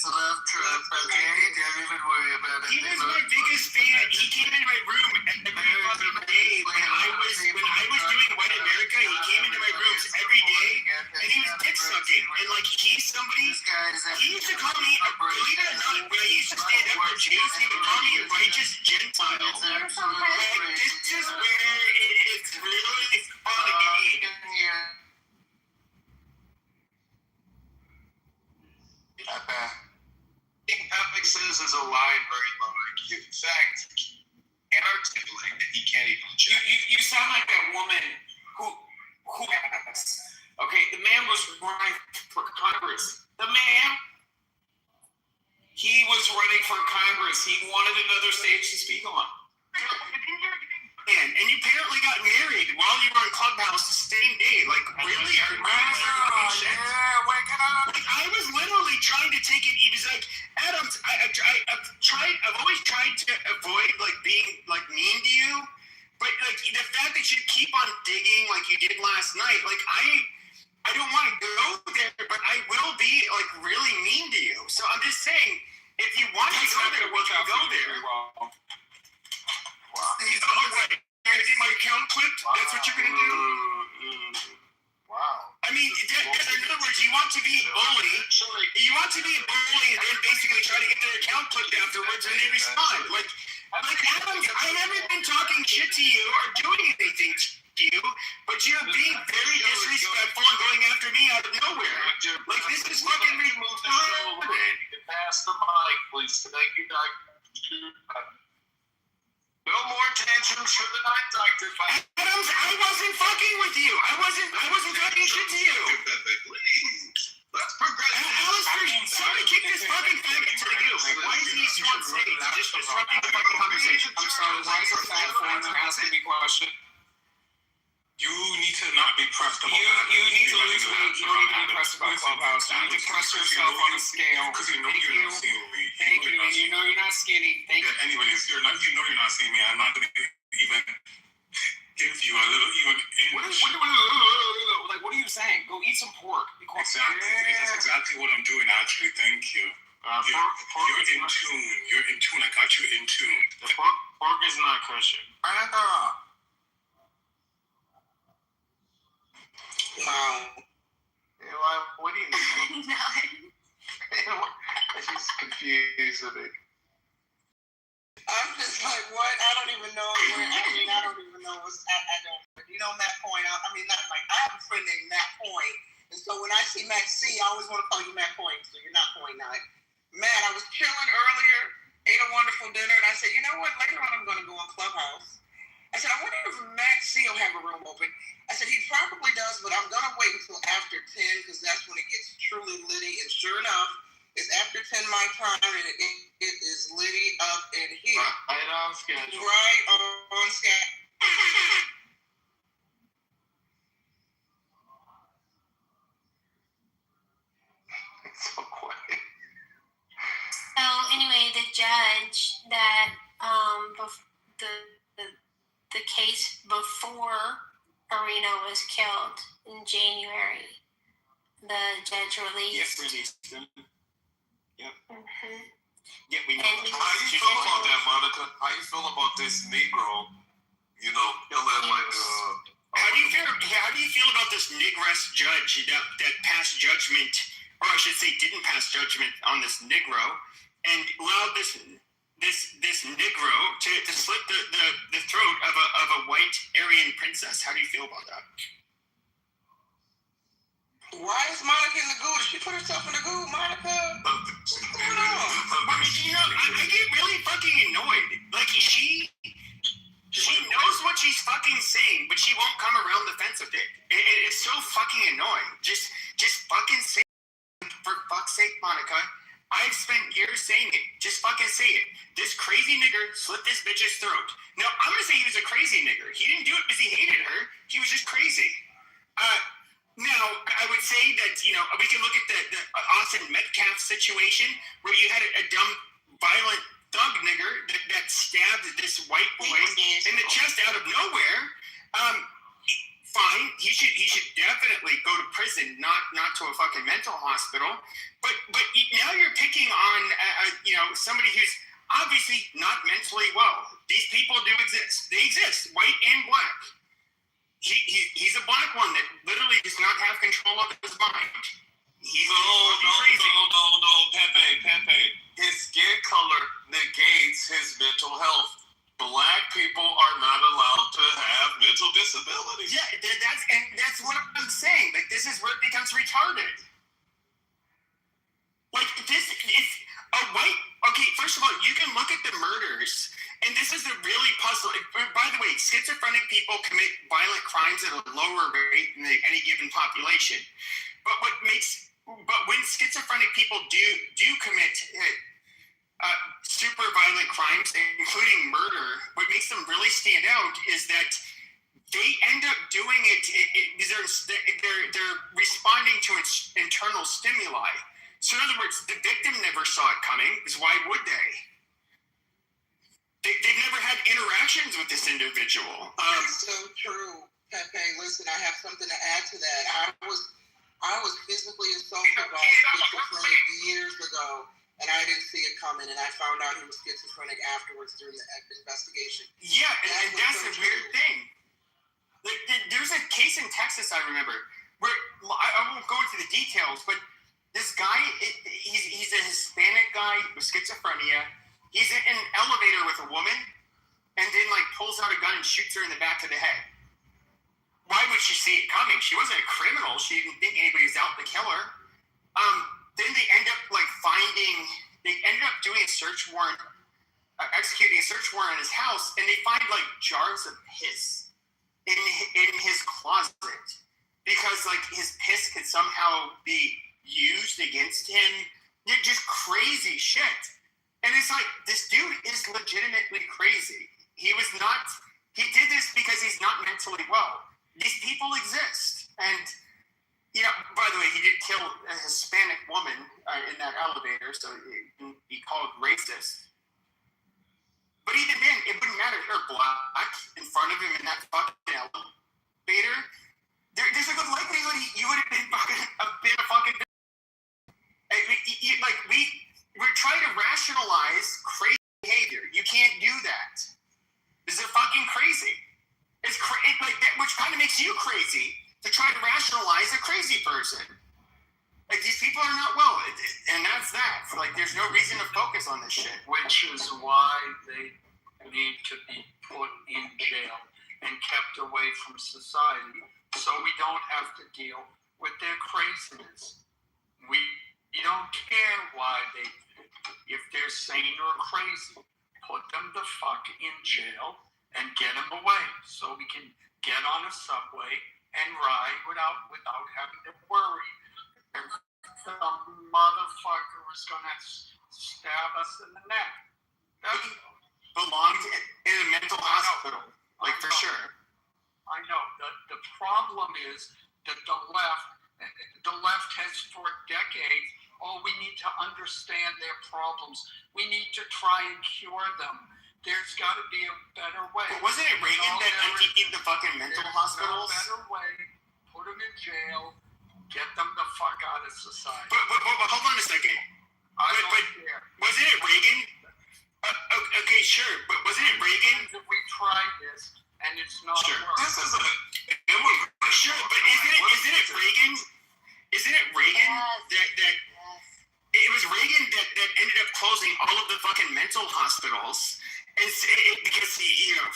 love Trump, okay? Don't even worry about it. He was my biggest fan. He came into my room every fucking day when I was doing White America. He came into my rooms every day, and he was dick sucking. And like he's somebody. He used to call me, believe it or not, when I used to stand up for Jews, he would call me a righteous Gentile. Like, this is where it's really funny. Epic says is a line very low IQ. In fact, can't articulate that he can't even check. You sound like that woman who okay, the man was running for Congress. He was running for Congress. He wanted another stage to speak on. And you apparently got married while you were in Clubhouse the same day. Like, really? Are you fucking shit? Yeah, wake it up. Like, I was literally trying to take it. He was like, Adam, I've always tried to avoid like being like mean to you, but like the fact that you keep on digging like you did last night, like I don't want to go there, but I will be like really mean to you. So I'm just saying, if you want to go there, we can go there. You're gonna get my account clipped? That's what you're gonna do? Wow. I mean, in other words, you want to be a bully. You want to be a bully and then basically try to get their account clipped afterwards and they respond. Like Adam, I haven't been talking shit to you or doing anything you, but you're being very disrespectful and going after me out of nowhere. Like, this is fucking retarded. Pass the mic, please. Thank you, Doctor. No more tantrums for the night, Doctor. Adams, I wasn't fucking with you. I wasn't talking shit to you. Please. Let's progress. Alistair, somebody kick this fucking faggot to the goo. Like, why is he on stage just disrupting the fucking conversation? I'm sorry, why is the fat foreigner asking me question? You need to not be pressed about that. You need to lose weight. You don't need to be pressed about Clubhouse. You need to press yourself on a scale. Because you know you're not seeing me. Thank you, and you know you're not skinny. Thank you. Anyways, you know you're not seeing me. I'm not going to even give you a little What are you saying? Go eat some pork. Exactly. That's exactly what I'm doing, actually. Thank you. You're in tune. You're in tune. I got you in tune. The pork is not kosher. Wow. What do you mean? She's confused with it. I'm just like, what? I don't even know where. I don't even know what's. I don't. You know, Matt Point. I have a friend named Matt Point, and so when I see Matt C, I always want to call you Matt Point. So you're not Point now. Matt, I was chilling earlier, ate a wonderful dinner, and I said, you know what? Later on, I'm going to go on Clubhouse. I said, I wonder if Matt C will have a room open. I said, he probably does, but I'm going to wait until after 10 because that's when it gets truly litty. And sure enough, it's after 10 my time, and it is litty up in here. Right on schedule. Right on schedule. It's so quiet. So anyway, the judge that the case before Arena was killed in January, the judge released. Released him. Yep. Mm-hmm. Yeah, we know. And he How you feel about that, Monica? How you feel about this Negro? You know, killing like How do you feel about this Negress judge that passed judgment, or I should say, didn't pass judgment on this Negro, and allowed this Negro to slit the throat of a white Aryan princess? How do you feel about that? Why is Monica in the goo? Did she put herself in the goo, Monica? What's going on? I get really fucking annoyed. Like, she knows what she's fucking saying, but she won't come around the fence with it. It is so fucking annoying. Just fucking say it. For fuck's sake, Monica. I've spent years saying it. Just fucking say it. This crazy nigger slit this bitch's throat. Now, I'm gonna say he was a crazy nigger. He didn't do it because he hated her. He was just crazy. Now, I would say that, we can look at the Austin Metcalf situation where you had a dumb, violent thug nigger that stabbed this white boy in the chest out of nowhere. Fine, he should definitely go to prison, not to a fucking mental hospital. But now you're picking on somebody who's obviously not mentally well. These people do exist. They exist, white and black. He's a black one that literally does not have control of his mind. He's crazy. No, Pepe. His skin color negates his mental health. Black people are not allowed to have mental disabilities. Yeah, that's what I'm saying. Like, this is where it becomes retarded. Like, this is a white. Okay, first of all, you can look at the murders, and this is a really puzzle. By the way, schizophrenic people commit violent crimes at a lower rate than any given population. But when schizophrenic people do commit super violent crimes, including murder, what makes them really stand out is that they end up doing it because they're responding to internal stimuli. So in other words, the victim never saw it coming, because why would they? They've never had interactions with this individual. That's so true, Pepe. Listen, I have something to add to that. I was physically assaulted by a schizophrenic years ago, and I didn't see it coming, and I found out he was schizophrenic afterwards during the investigation. Yeah, and that's a weird thing. Like, there's a case in Texas, I remember, where I won't go into the details, but this guy, he's a Hispanic guy with schizophrenia. He's in an elevator with a woman, and then pulls out a gun and shoots her in the back of the head. why would she see it coming? She wasn't a criminal. She didn't think anybody was out to kill her. Then they ended up doing a search warrant, executing a search warrant on his house, and they find like jars of piss in his closet because like his piss could somehow be used against him. Just crazy shit. And it's like, this dude is legitimately crazy. He did this because he's not mentally well. These people exist. And, you know, by the way, he did kill a Hispanic woman in that elevator, so he called racist. But even then, it wouldn't matter if you're black in front of him in that fucking elevator. There's a good likelihood you would have been a fucking. We're trying to rationalize crazy behavior. You can't do that. This is fucking crazy. It's like that, which kind of makes you crazy to try to rationalize a crazy person. Like, these people are not well, and that's that. Like, there's no reason to focus on this shit. Which is why they need to be put in jail and kept away from society, so we don't have to deal with their craziness. We don't care why if they're sane or crazy, put them the fuck in jail and get them away so we can get on a subway and ride without having to worry. Some motherfucker is gonna stab us in the neck. That belongs in a mental hospital, like for sure. I know. The problem is that the left has for decades. Oh, we need to understand their problems. We need to try and cure them. There's got to be a better way. But wasn't it Reagan that emptied the fucking mental hospitals? There's a better way. Put them in jail. Get them the fuck out of society. But hold on a second. I don't care. Wasn't it Reagan? Okay, sure. But wasn't it Reagan? That we tried this and it's not working. This is an immigrant. Sure, but isn't it Reagan? Isn't it Reagan that it was Reagan that ended up closing all of the fucking mental hospitals, and because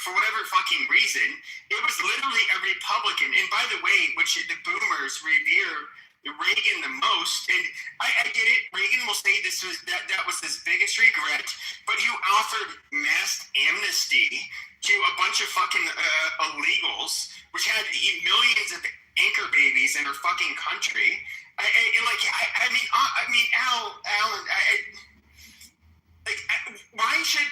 for whatever fucking reason, it was literally a Republican. And by the way, which the boomers revere Reagan the most, and I get it. Reagan will say that was his biggest regret, but you offered mass amnesty to a bunch of fucking illegals, which had millions of anchor babies in our fucking country. Alan, why should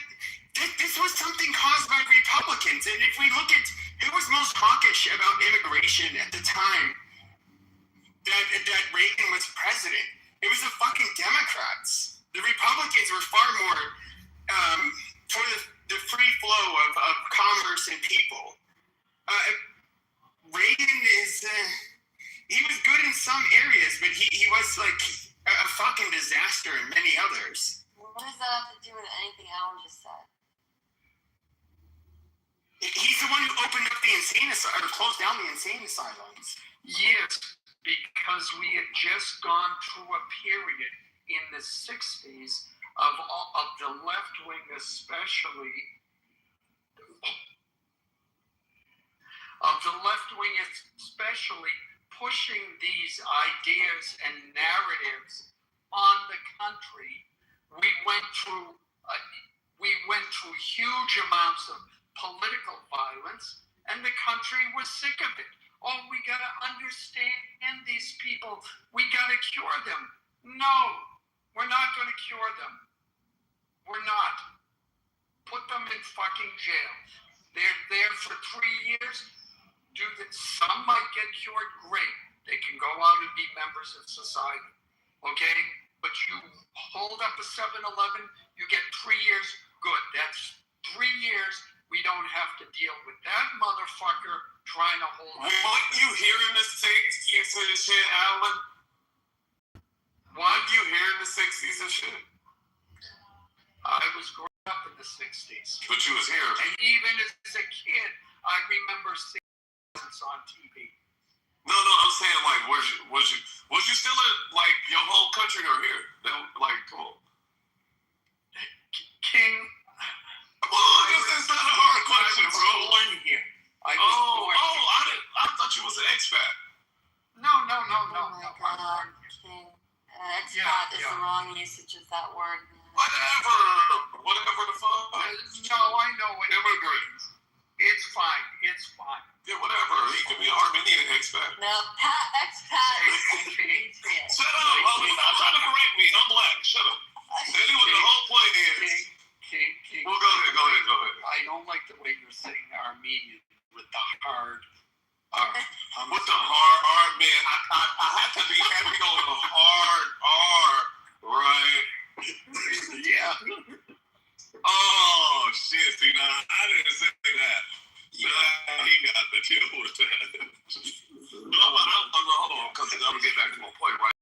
this was something caused by Republicans? And if we look at who was most hawkish about immigration at the time that Reagan was president, it was the fucking Democrats. The Republicans were far more for the free flow of commerce and people. Reagan is. He was good in some areas, but he was like a fucking disaster in many others. What does that have to do with anything Alan just said? He's the one who opened up the insane asylum, or closed down the insane asylums. Yes, because we had just gone through a period in the 60s of the left wing especially, pushing these ideas and narratives on the country. We went through huge amounts of political violence, and the country was sick of it. Oh, we got to understand these people. We got to cure them. No, we're not going to cure them. We're not. Put them in fucking jail. They're there for 3 years. Some might get cured, great. They can go out and be members of society, okay? But you hold up a 7-Eleven, you get 3 years, good. That's 3 years. We don't have to deal with that motherfucker trying to hold. What you hear in the 60s and shit, Alan? What you hear in the 60s and shit? I was growing up in the 60s. But you was here. And even as a kid, I remember seeing on TV. No, I'm saying like, was you still in like your home country or here? Like, come on. King. Come on, that's not a hard question, bro. Born here. I thought you wrong usage of that word. Whatever the fuck. No, I know what Immigrants. It's fine. It's fine. Yeah, whatever. He could be Armenian expat. No, expat. Shut up. I'm trying to correct me. I'm black. Shut up. Anyway, the whole point is. King. Well, go ahead. I don't like the way you're saying Armenian with the hard R. With the hard R, man, I have to be heavy on the hard R, right? Yeah. Oh, shit. See, now, I didn't say that. Nah, he got the deal with that. No, but hold on, because I'm going to get back to my point, right?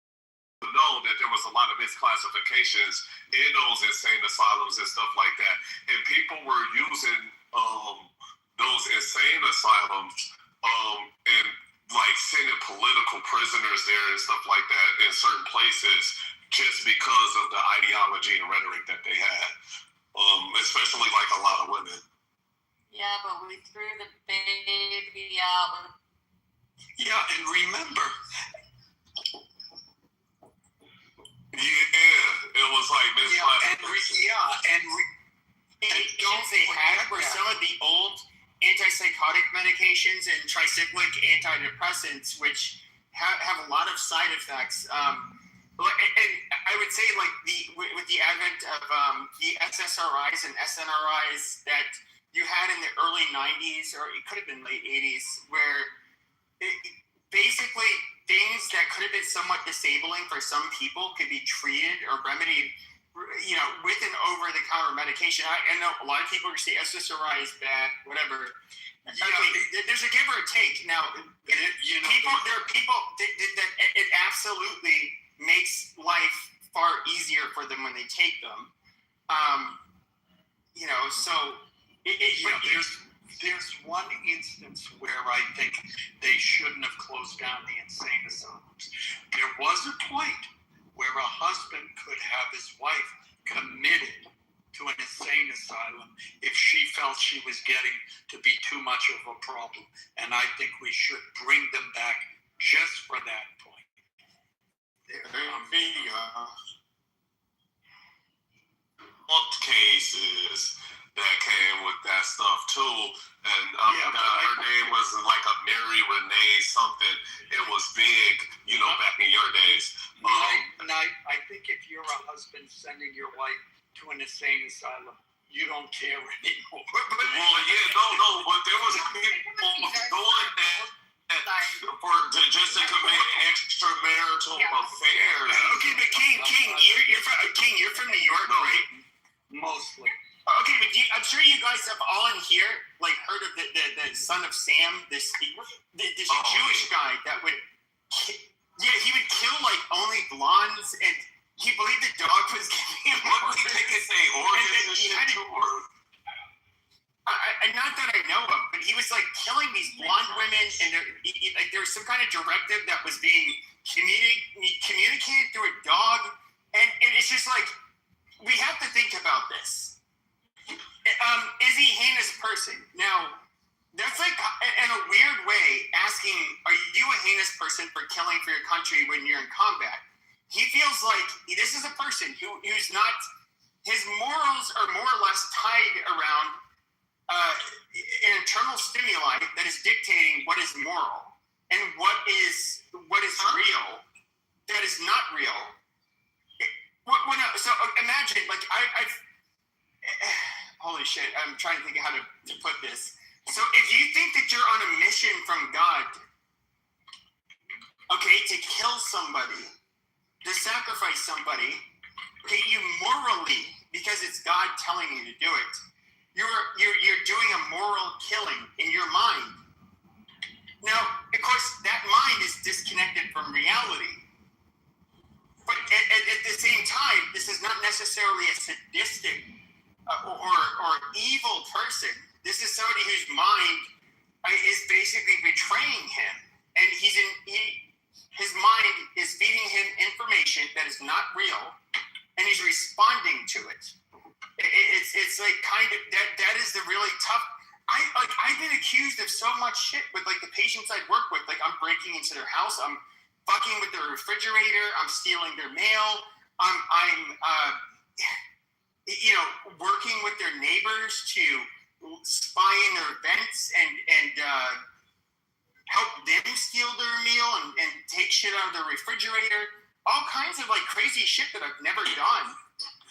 Know that there was a lot of misclassifications in those insane asylums and stuff like that. And people were using those insane asylums and like sending political prisoners there and stuff like that in certain places just because of the ideology and rhetoric that they had. Especially like a lot of women. Yeah, but we threw the baby out. Yeah, and remember. Yeah, it was like misclassification. Don't they have were some of the old antipsychotic medications and tricyclic antidepressants, which have a lot of side effects. And I would say, like with the advent of the SSRIs and SNRIs that you had in the early 90s, or it could have been late 80s, where basically things that could have been somewhat disabling for some people could be treated or remedied, with an over-the-counter medication. I know a lot of people say SSRI is bad, whatever. There's a give or a take. Now, there are people that it absolutely makes life far easier for them when they take them. There's one instance where I think they shouldn't have closed down the insane asylums. There was a point where a husband could have his wife committed to an insane asylum if she felt she was getting to be too much of a problem. And I think we should bring them back just for that point. Cases that came with that stuff too, and her name was like a Mary Renee something. It was big, back in your days. I think if you're a husband sending your wife to an insane asylum, you don't care anymore. But there was people doing that just to commit extramarital affairs. Okay, but King, you're from New York, right? Mostly. Okay, but I'm sure you guys have all in here heard of the son of Sam, this Jewish guy that would, he would kill only blondes, and he believed the dog was giving him orders. Not that I know of, but he was killing these blonde women, and there was some kind of directive that was being communicated through a dog, and it's just we have to think about this. Is he a heinous person? Now, that's in a weird way asking, are you a heinous person for killing for your country when you're in combat? He feels like this is a person who's not, his morals are more or less tied around an internal stimuli that is dictating what is moral and what is real, that is not real. So imagine, I've holy shit, I'm trying to think of how to put this. So if you think that you're on a mission from God, to kill somebody, to sacrifice somebody, you morally, because it's God telling you to do it, you're doing a moral killing in your mind. Now, of course, that mind is disconnected from reality. But at the same time, this is not necessarily a sadistic or evil person. This is somebody whose mind is basically betraying him, and his mind is feeding him information that is not real, and he's responding to it. It's kind of that is the really tough. I've been accused of so much shit with the patients I work with. I'm breaking into their house. I'm fucking with their refrigerator. I'm stealing their mail. working with their neighbors to spy in their events and help them steal their meal and take shit out of their refrigerator. All kinds of like crazy shit that I've never done.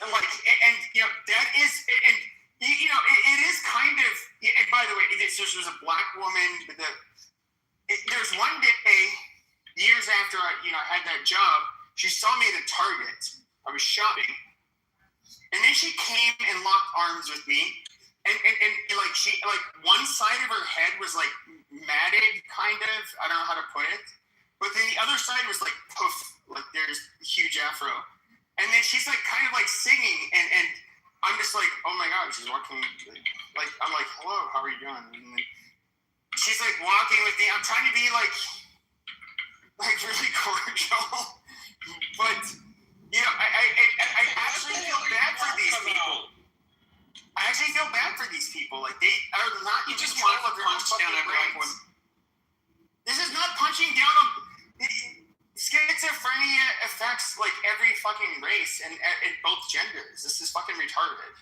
And that is, and it is kind of. And by the way, there was a black woman. There's one day, years after I had that job, she saw me at a Target. I was shopping, and then she came and locked arms with me, and she one side of her head was like matted, kind of. I don't know how to put it, but then the other side was like poof, like there's a huge afro, and then she's like kind of like singing, and I'm just like, oh my god, she's walking. Like I'm like, hello, how are you doing? And then she's like walking with me. I'm trying to be like really cordial, but. I actually feel bad for these people. I actually feel bad for these people. Like, they are not. You just want to punch down everyone. This is not punching down on. Schizophrenia affects like every fucking race and both genders. This is fucking retarded.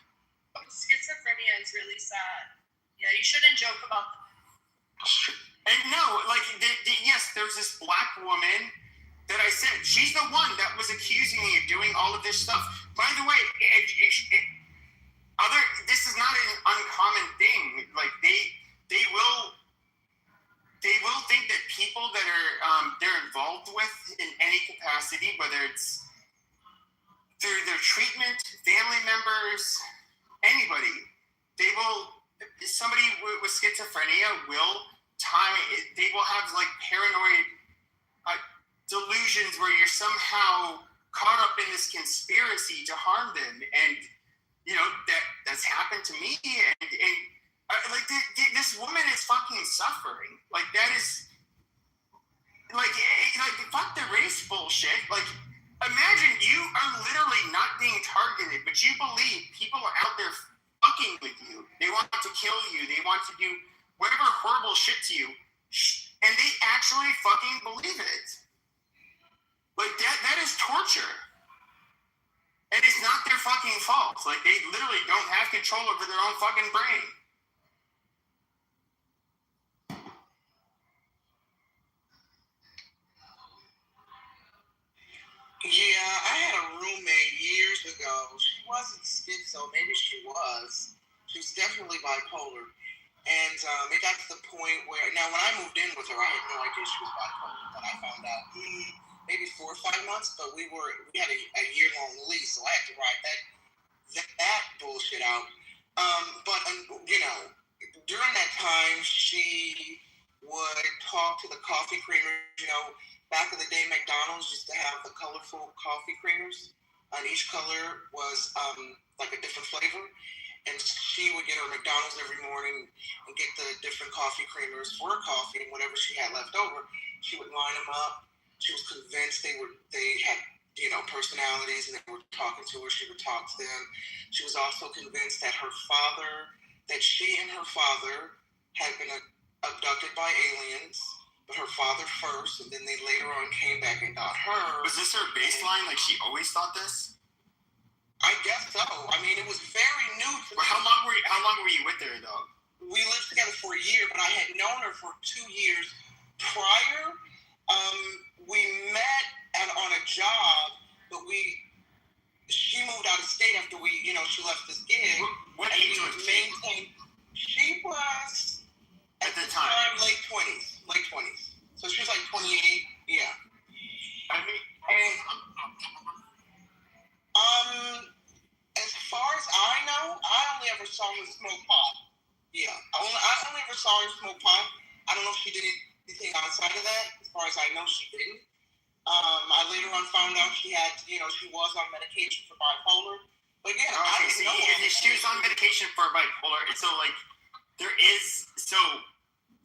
Schizophrenia is really sad. Yeah, you shouldn't joke about that. And no, like, yes, there's this black woman that I said, she's the one that was accusing me of doing all of this stuff. By the way, this is not an uncommon thing. Like they will think that people that are they're involved with in any capacity, whether it's through their treatment, family members, anybody, somebody with schizophrenia they will have like paranoid delusions where you're somehow caught up in this conspiracy to harm them, and that's happened to me, and this woman is fucking suffering. Like that is like fuck the race bullshit. Like imagine you are literally not being targeted, but you believe people are out there fucking with you. They want to kill you. They want to do whatever horrible shit to you, and they actually fucking believe it. Like, that is torture. And it's not their fucking fault. Like, they literally don't have control over their own fucking brain. Yeah, I had a roommate years ago. She wasn't schizo. Maybe she was. She was definitely bipolar. And it got to the point where, now when I moved in with her, I had no idea she was bipolar. But I found out maybe 4 or 5 months, but we had a year-long lease, so I had to ride that bullshit out. But during that time, she would talk to the coffee creamers. Back in the day, McDonald's used to have the colorful coffee creamers, and each color was like a different flavor. And she would get her McDonald's every morning and get the different coffee creamers for her coffee, and whatever she had left over, she would line them up. She was convinced they had personalities, and they were talking to her. She would talk to them. She was also convinced that she and her father had been abducted by aliens, but her father first, and then they later on came back and got her. Was this her baseline? Like she always thought this? I guess so. I mean, it was very new to me. How long were you with her though? We lived together for a year, but I had known her for 2 years prior. We met on a job, but she moved out of state after she left this gig. What age was she? She was at the time late 20s. So she was like 28. Yeah. I mean, as far as I know, I only ever saw her smoke pot. Yeah, I only ever saw her smoke pot. I don't know if she did anything outside of that. As far as I know, she didn't. I later on found out she was on medication for bipolar. But again, she was on medication for bipolar. And so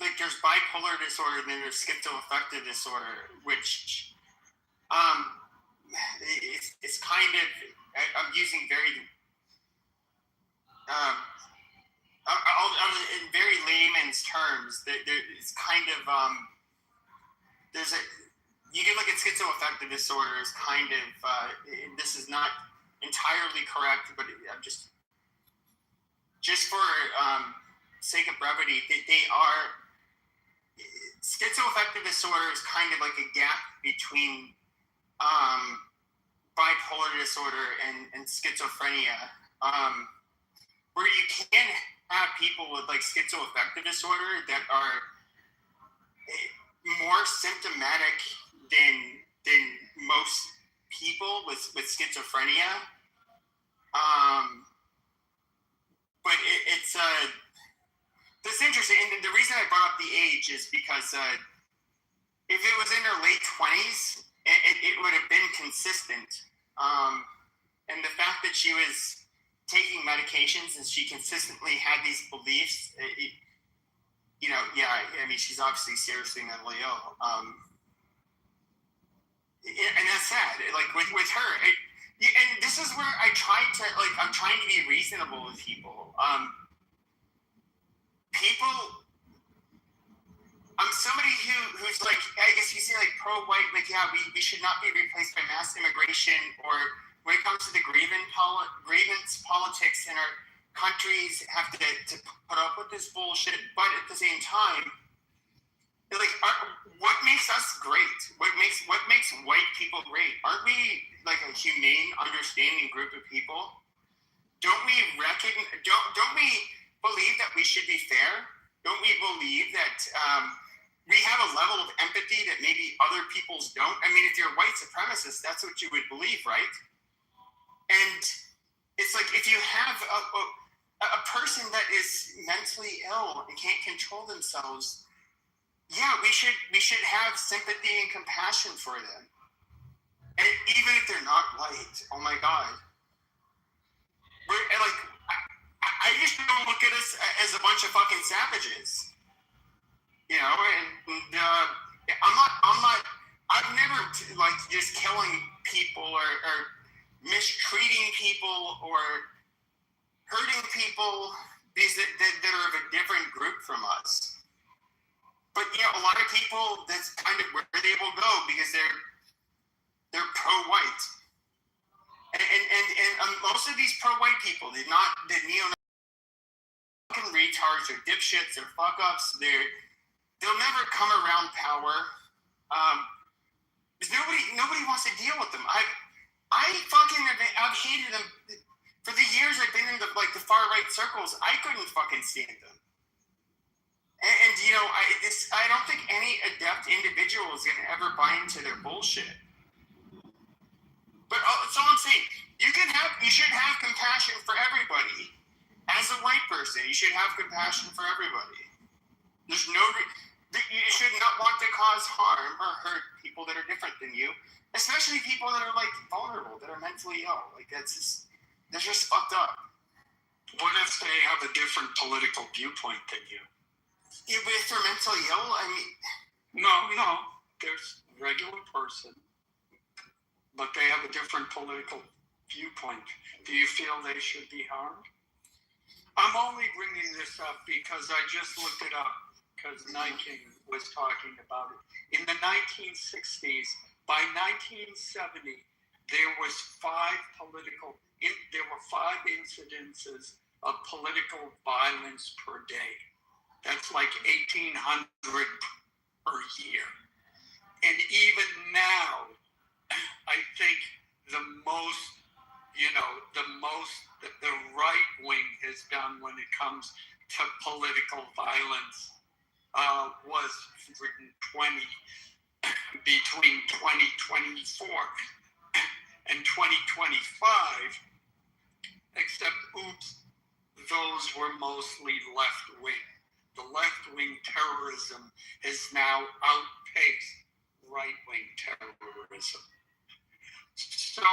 there's bipolar disorder, then there's schizoaffective disorder, which it's kind of, I'm using very in very layman's terms. It's kind of there's you can look at schizoaffective disorder as kind of, this is not entirely correct, but I'm just for sake of brevity, they are, schizoaffective disorder is kind of like a gap between bipolar disorder and schizophrenia, where you can have people with like schizoaffective disorder that are more symptomatic than most people with schizophrenia. But it's that's interesting. And the reason I brought up the age is because if it was in her late 20s, it would have been consistent. And the fact that she was taking medications and she consistently had these beliefs, I mean, she's obviously seriously mentally ill. And that's sad. Like with her, and this is where I try to, like, I'm trying to be reasonable with people. I'm somebody who's like, I guess you say like pro-white, like, yeah, we should not be replaced by mass immigration, or when it comes to the grievance politics in our countries have to put up with this bullshit. But at the same time, like, what makes us great? What makes white people great? Aren't we like a humane, understanding group of people? Don't we don't we believe that we should be fair? Don't we believe that we have a level of empathy that maybe other peoples don't? I mean, if you're a white supremacist, that's what you would believe, right? And it's like, if you have a person that is mentally ill and can't control themselves, yeah, we should have sympathy and compassion for them. And even if they're not white, oh my God. I just don't look at us as a bunch of fucking savages. You know, and I've never like just killing people or mistreating people or hurting people that are of a different group from us. But you know, a lot of people, that's kind of where they will go because they're pro-white, and most of these pro-white people, they're not the fucking retards or dipshits or fuck-ups. They'll never come around power. Because nobody wants to deal with them. I've hated them for the years I've been in the far right circles. I couldn't fucking stand them. And you know, I don't think any adept individual is gonna ever buy into their bullshit. But that's all I'm saying. You should have compassion for everybody. As a white person, you should have compassion for everybody. You should not want to cause harm or hurt people that are different than you, especially people that are like vulnerable, that are mentally ill. Like that's just fucked up. What if they have a different political viewpoint than you? If they're mentally ill, I mean, no, there's a regular person, but they have a different political viewpoint. Do you feel they should be harmed? I'm only bringing this up because I just looked it up, because Niking was talking about it. In the 1960s, by 1970, there were 5 incidences of political violence per day. That's like 1,800 per year. And even now, I think the right wing has done when it comes to political violence was between 2024 and 2025, except those were mostly left wing. The left wing terrorism has now outpaced right wing terrorism. So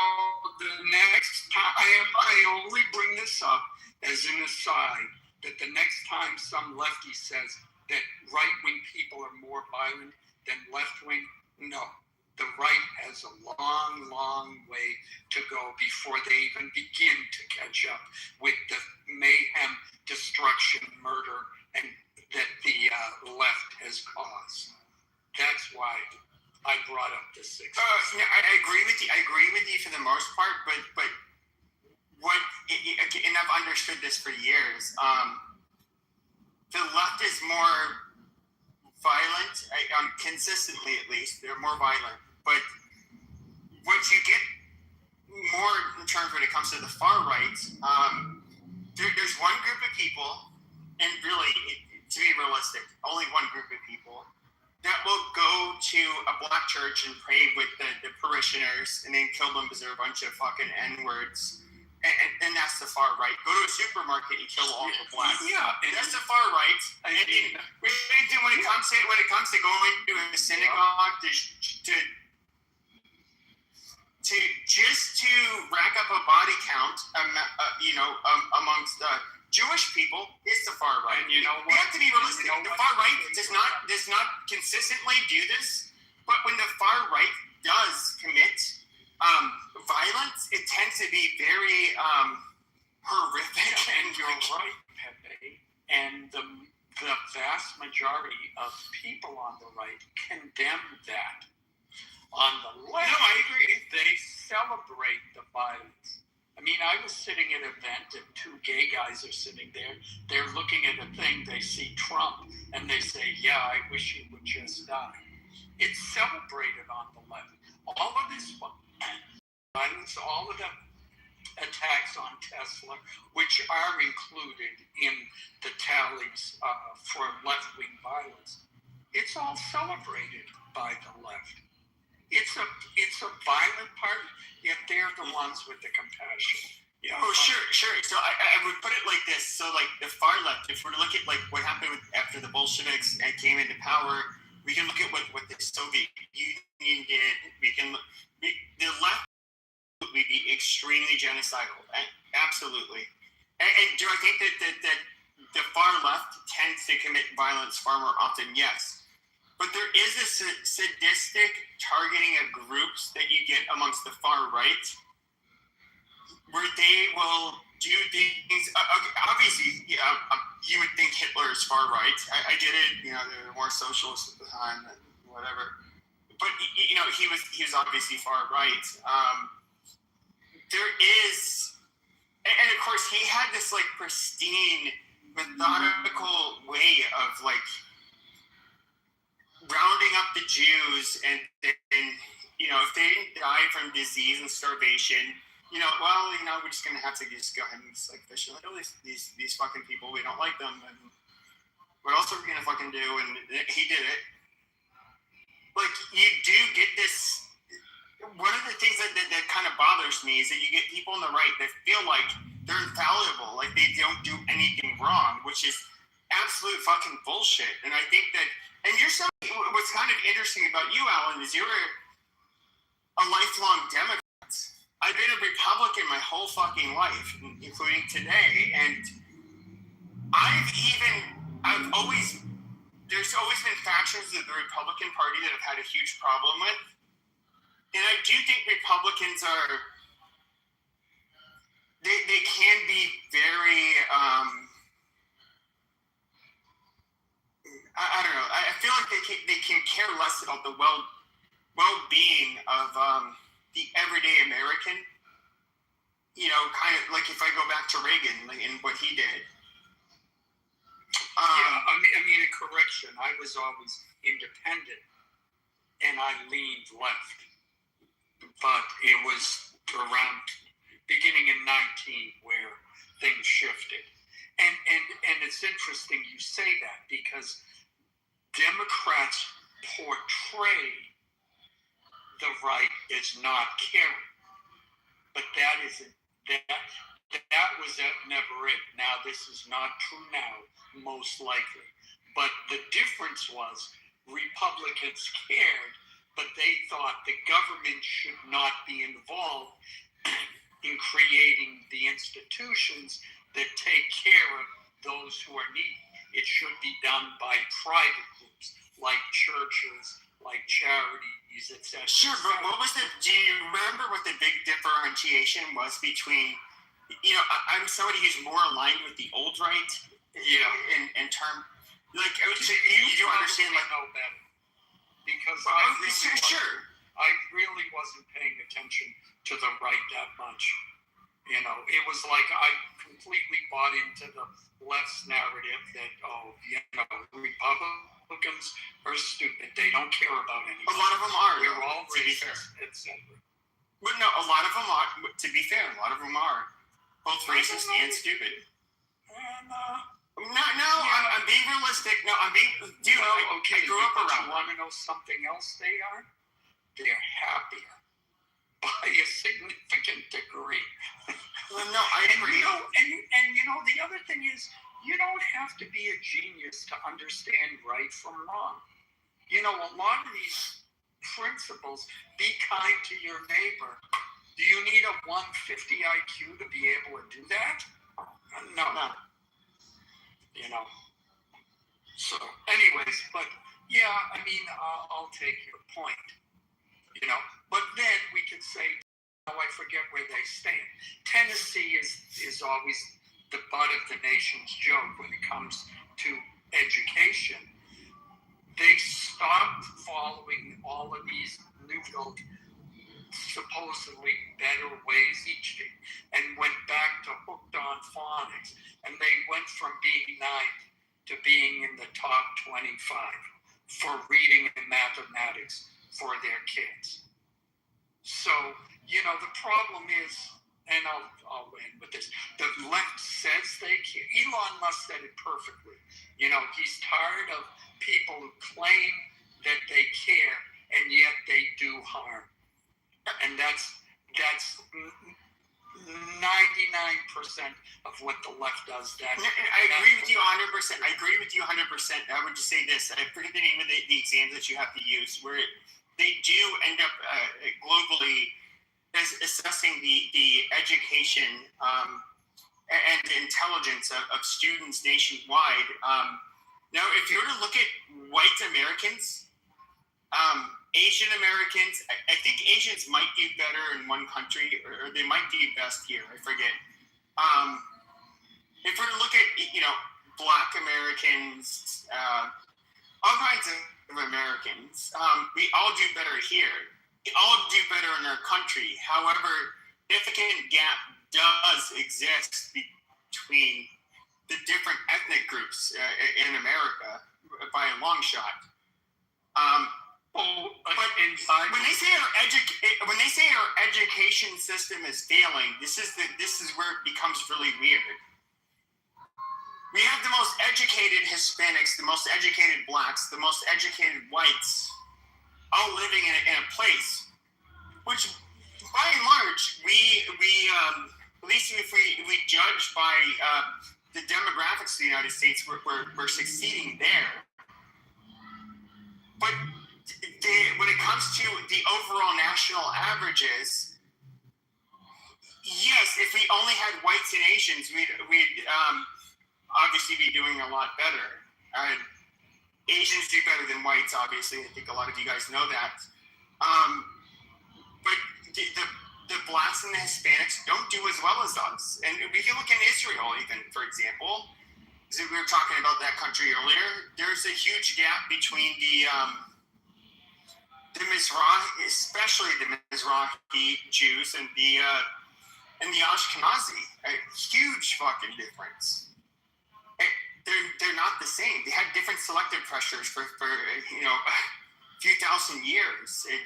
the next time, I only bring this up as an aside, that the next time some lefty says that right-wing people are more violent than left-wing, no. The right has a long, long way to go before they even begin to catch up with the mayhem, destruction, murder, and that the left has caused. That's why I brought up the 60s. I agree with you. I agree with you for the most part, but what? And I've understood this for years. The left is more violent, consistently at least. They're more violent, but what you get more in terms when it comes to the far right, there's one group of people, and really, to be realistic, only one group of people that will go to a black church and pray with the parishioners and then kill them because they're a bunch of fucking N-words. And that's the far right. Go to a supermarket and kill all the blacks. Yeah, that's the far right. And when it comes to going to a synagogue to rack up a body count, amongst Jewish people is the far right. And you know what? We have to be realistic. The far right does not consistently do this, but when the far right does commit violence, it tends to be very horrific. And you're right, Pepe. And the vast majority of people on the right condemn that. On the left, no, I agree. They celebrate the violence. I mean, I was sitting at an event and two gay guys are sitting there. They're looking at a thing, they see Trump, and they say, yeah, I wish he would just die. It's celebrated on the left. All of this violence, all of the attacks on Tesla, which are included in the tallies for left-wing violence, it's all celebrated by the left. It's a violent party, yet they're the ones with the compassion. Yeah. Oh, sure. So I would put it like this. So like the far left, if we're to look at like what happened after the Bolsheviks came into power, we can look at what the Soviet Union did. The left would be extremely genocidal. Absolutely. And do I think that the far left tends to commit violence far more often? Yes. But there is a sadistic targeting of groups that you get amongst the far right, where they will do things. Obviously, you would think Hitler is far right. I get it. They were more socialist at the time, and whatever. But he was obviously far right. There is, and of course, he had this like pristine, methodical way of like rounding up the Jews, and if they didn't die from disease and starvation, we're just gonna have to just go ahead and just like fish. Like, these fucking people, we don't like them, and what else are we gonna fucking do? And he did it. Like, you do get this. One of the things that kind of bothers me is that you get people on the right that feel like they're infallible, like they don't do anything wrong, which is absolute fucking bullshit. And I think that. And what's kind of interesting about you, Alan, is you're a lifelong Democrat. I've been a Republican my whole fucking life, including today. And there's always been factions of the Republican Party that I've had a huge problem with. And I do think Republicans they can be very, I don't know. I feel like they can care less about the well-being of the everyday American. Kind of like if I go back to Reagan and what he did. I mean, a correction. I was always independent, and I leaned left. But it was around beginning in 19 where things shifted. And it's interesting you say that, because Democrats portray the right as not caring, but that was never it. Now, this is not true now, most likely, but the difference was Republicans cared, but they thought the government should not be involved in creating the institutions that take care of those who are needy. It should be done by private groups, like churches, like charities, etc. Sure, but do you remember what the big differentiation was between, I'm somebody who's more aligned with the old right, in term, like, so you do understand, like, know better. because Sure. I really wasn't paying attention to the right that much. You know, it was like I completely bought into the left's narrative that, Republicans are stupid. They don't care about anything. A lot of them are. They're all to be fair. racist, etc. But no, a lot of them are. To be fair, a lot of them are both racist and stupid. And, I'm being realistic. No, I'm being. Dude, okay. I grew up around. You want to know something else they are? They're happier by a significant degree. Well, no, I agree. And the other thing is, you don't have to be a genius to understand right from wrong. You know, a lot of these principles, be kind to your neighbor. Do you need a 150 IQ to be able to do that? No. You know. So, anyways, but yeah, I mean, I'll take your point. You know, but then we could say, I forget where they stand. Tennessee is always the butt of the nation's joke when it comes to education. They stopped following all of these new, supposedly better ways teaching and went back to hooked on phonics. And they went from being ninth to being in the top 25 for reading and mathematics for their kids. So, the problem is, and I'll end with this, the left says they care. Elon Musk said it perfectly. He's tired of people who claim that they care and yet they do harm. And that's 99% of what the left does. I agree with you 100%. I agree with you 100%. I would just say this. I forget the name of the exams that you have to use, where they do end up globally as assessing the education and the intelligence of students nationwide. Now, if you were to look at white Americans, Asian Americans, I think Asians might do better in one country, or they might do best here. I forget. If we're to look at, Black Americans, all kinds of Americans, we all do better here. We all do better in our country. However, significant gap does exist between the different ethnic groups in America by a long shot. But when they say our education system is failing, this is where it becomes really weird. We have the most educated Hispanics, the most educated blacks, the most educated whites, all living in a place, which, by and large, we at least if we judge by the demographics of the United States, we're succeeding there. But when it comes to the overall national averages, yes, if we only had whites and Asians, we'd obviously be doing a lot better. Asians do better than whites, obviously. I think a lot of you guys know that. But the blacks and the Hispanics don't do as well as us. And we can look in Israel, even, for example. As we were talking about that country earlier, there's a huge gap between the Mizrahi, especially the Mizrahi Jews, and the Ashkenazi. A huge fucking difference. They're not the same. They had different selective pressures for a few thousand years. And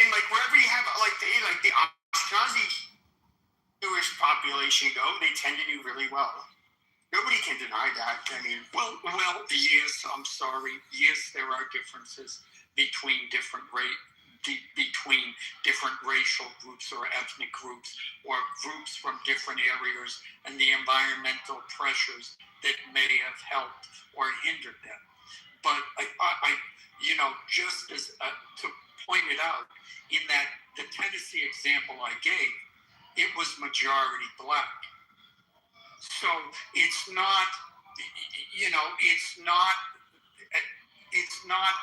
like wherever you have like the Ashkenazi Jewish population go, they tend to do really well. Nobody can deny that. I mean, well, yes. I'm sorry. Yes, there are differences between different racial groups or ethnic groups or groups from different areas and the environmental pressures that may have helped or hindered them. But I just as to point it out, in that the Tennessee example I gave, it was majority black. So it's not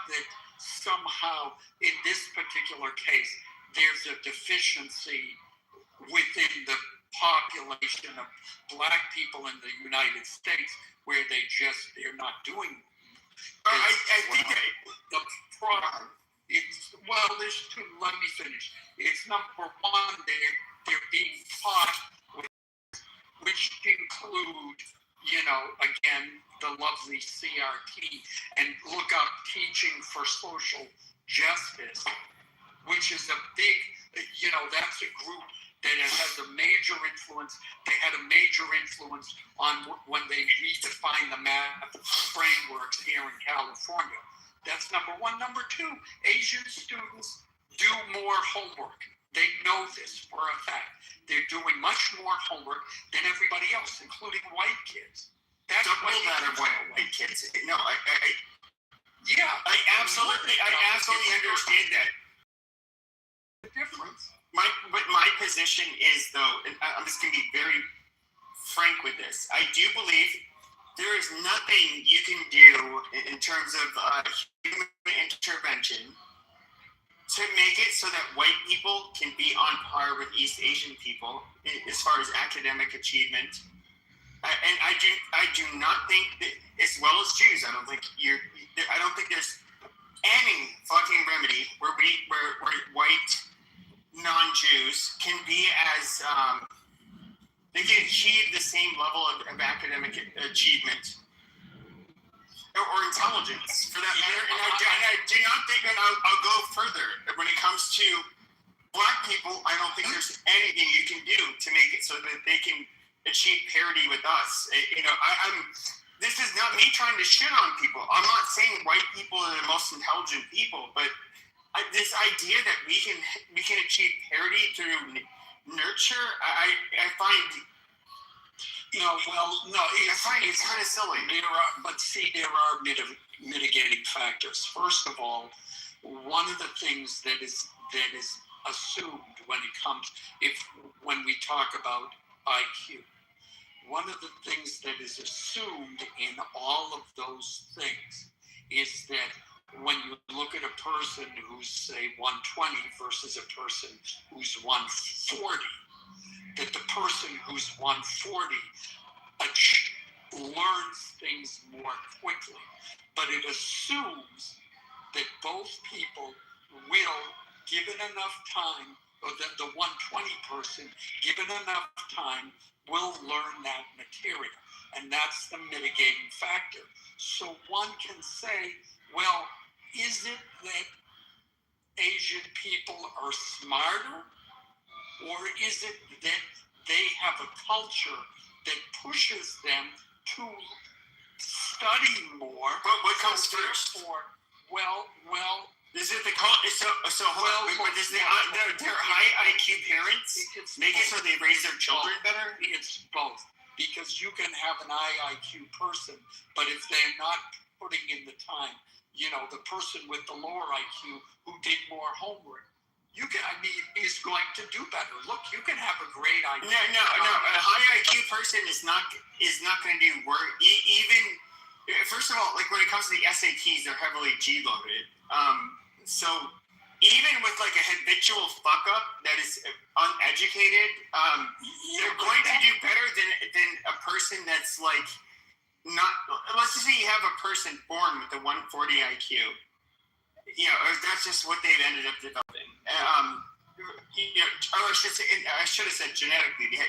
that somehow in this particular case there's a deficiency within the population of black people in the United States where they're not doing I think that the problem. It's well, there's two. Let me finish. It's number one, they're being taught, which include, again, the lovely CRT, and look up Teaching for Social Justice, which is a big, that's a group that has a major influence. They had a major influence on when they redefined the math frameworks here in California. That's number one. Number two, Asian students do more homework. They know this for a fact. They're doing much more homework than everybody else, including white kids. That's double that of white kids. No, I absolutely understand that. The difference. But my position is, though, and I'm just going to be very frank with this. I do believe there is nothing you can do in terms of human intervention to make it so that white people can be on par with East Asian people as far as academic achievement. And I do not think that, as well as Jews, I don't think there's any fucking remedy where white non-Jews can be as they can achieve the same level of academic achievement or intelligence for that matter. And I do not think, and I'll go further when it comes to black people. I don't think there's anything you can do to make it so that they can achieve parity with us. This is not me trying to shit on people. I'm not saying white people are the most intelligent people, but this idea that we can achieve parity through nurture, I find it's kind of silly. There are mitigating factors. First of all, one of the things that is assumed when we talk about IQ, one of the things that is assumed in all of those things is that when you look at a person who's, say, 120 versus a person who's 140, that the person who's 140 learns things more quickly. But it assumes that both people will, given enough time, or that the 120 person, given enough time, will learn that material. And that's the mitigating factor. So one can say, well, is it that Asian people are smarter? Or is it that they have a culture that pushes them to study more? But what comes first? Is it the their high IQ parents make it so they raise their children better? It's both. Because you can have an IQ person, but if they're not putting in the time, the person with the lower IQ who did more homework, is going to do better. Look, you can have a great IQ. No. A high IQ person is not going to do work. Even first of all, like when it comes to the SATs, they're heavily G loaded. So even with like a habitual fuck up that is uneducated, they're going to do better than a person that's like not. Let's just say you have a person born with a 140 IQ. That's just what they've ended up developing. I should have said genetically. They had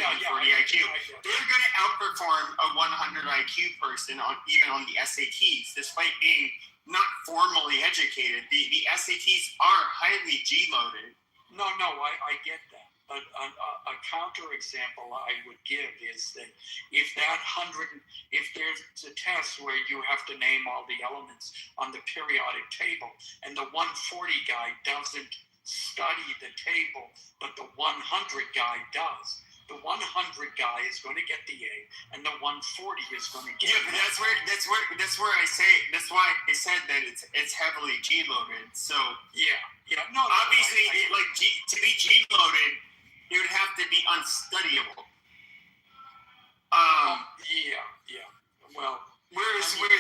140 IQ. They're going to outperform a 100 IQ person even on the SATs, despite being not formally educated. The SATs are highly G-loaded. No, I get that. But a counterexample I would give is that if there's a test where you have to name all the elements on the periodic table, and the 140 guy doesn't study the table, but the 100 guy does, the 100 guy is going to get the A, and the 140 is going to get. Yeah, but that's where I say that's why I said that it's heavily G loaded. So yeah. No, obviously, to be G loaded, it would have to be unstudyable. Yeah. Well, whereas like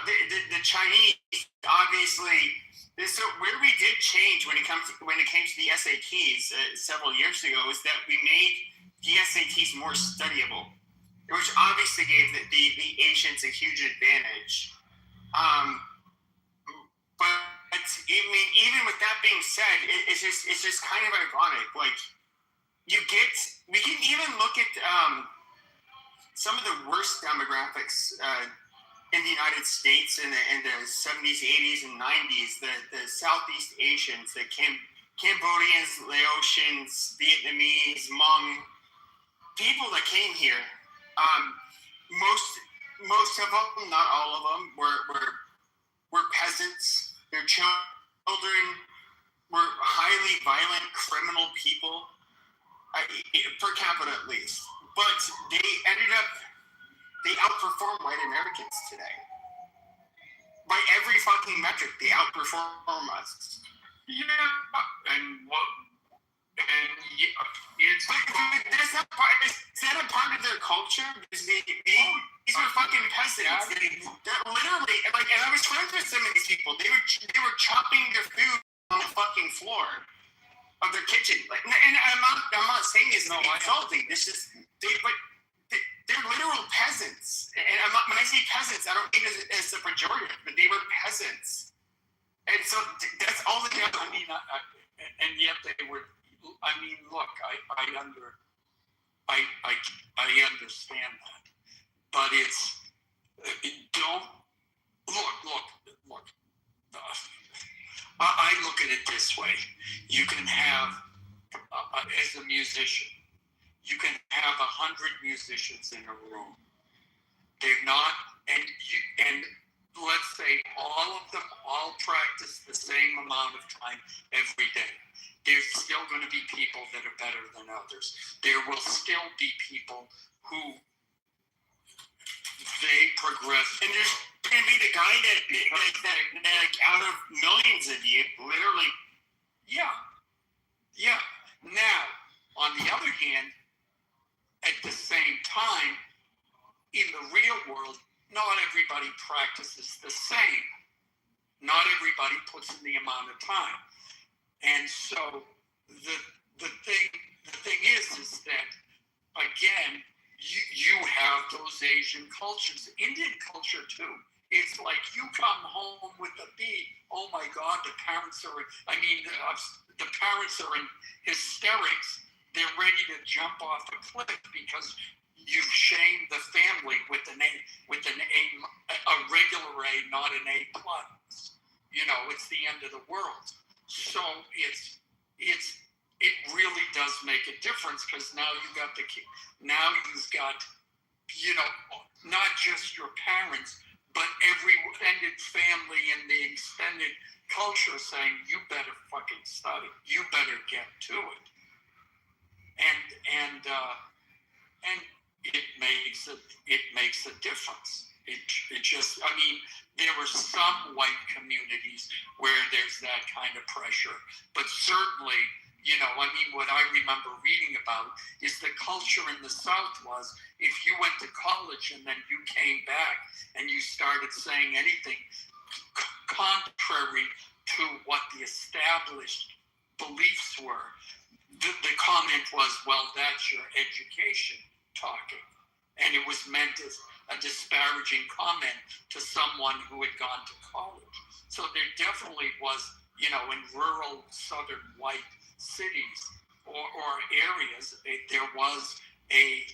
the Chinese, obviously. So where we did change when it came to the SATs several years ago is that we made the SATs more studyable, which obviously gave the Asians a huge advantage. But I mean, even with that being said, it's just kind of ironic. Like we can even look at some of the worst demographics in the United States in the 70s, 80s, and 90s. The Southeast Asians, the Cambodians, Laotians, Vietnamese, Hmong people that came here. Most of them, not all of them, were peasants. Their children were highly violent, criminal people, per capita at least. But they outperform white Americans today. By every fucking metric, they outperform us. Yeah, and what? And it's that's not part. Is that a part of their culture? Because these are fucking peasants. They're literally like, and I was friends with some of these people. They were chopping their food on the fucking floor of their kitchen. Like, and I'm not saying it's insulting. But they're literal peasants. And when I say peasants, I don't mean it as a pejorative, but they were peasants. And so that's all they have. I mean, and yet they were. I mean, look, I understand that, but it's don't look. I look at it this way: you can have, as a musician, you can have 100 musicians in a room. They're not, and let's say all of them all practice the same amount of time every day. There's still going to be people that are better than others. There will still be people who they progress. And there's going to be the guy that out of millions of you, literally. Yeah. Now, on the other hand, at the same time, in the real world, not everybody practices the same. Not everybody puts in the amount of time. And so the thing is that, again, you have those Asian cultures, Indian culture too. It's like you come home with a beat. Oh my God, the parents are in hysterics. They're ready to jump off a cliff because you've shamed the family with a regular A, not an A plus. It's the end of the world. So it really does make a difference because now you've got not just your parents, but every extended family and the extended culture saying you better fucking study, you better get to it, and it makes a difference. It just, I mean, there were some white communities where there's that kind of pressure, but certainly, what I remember reading about is the culture in the South was if you went to college and then you came back and you started saying anything contrary to what the established beliefs were, the comment was, well, that's your education talking. And it was meant as a disparaging comment to someone who had gone to college. So there definitely was, in rural southern white cities or areas, there was a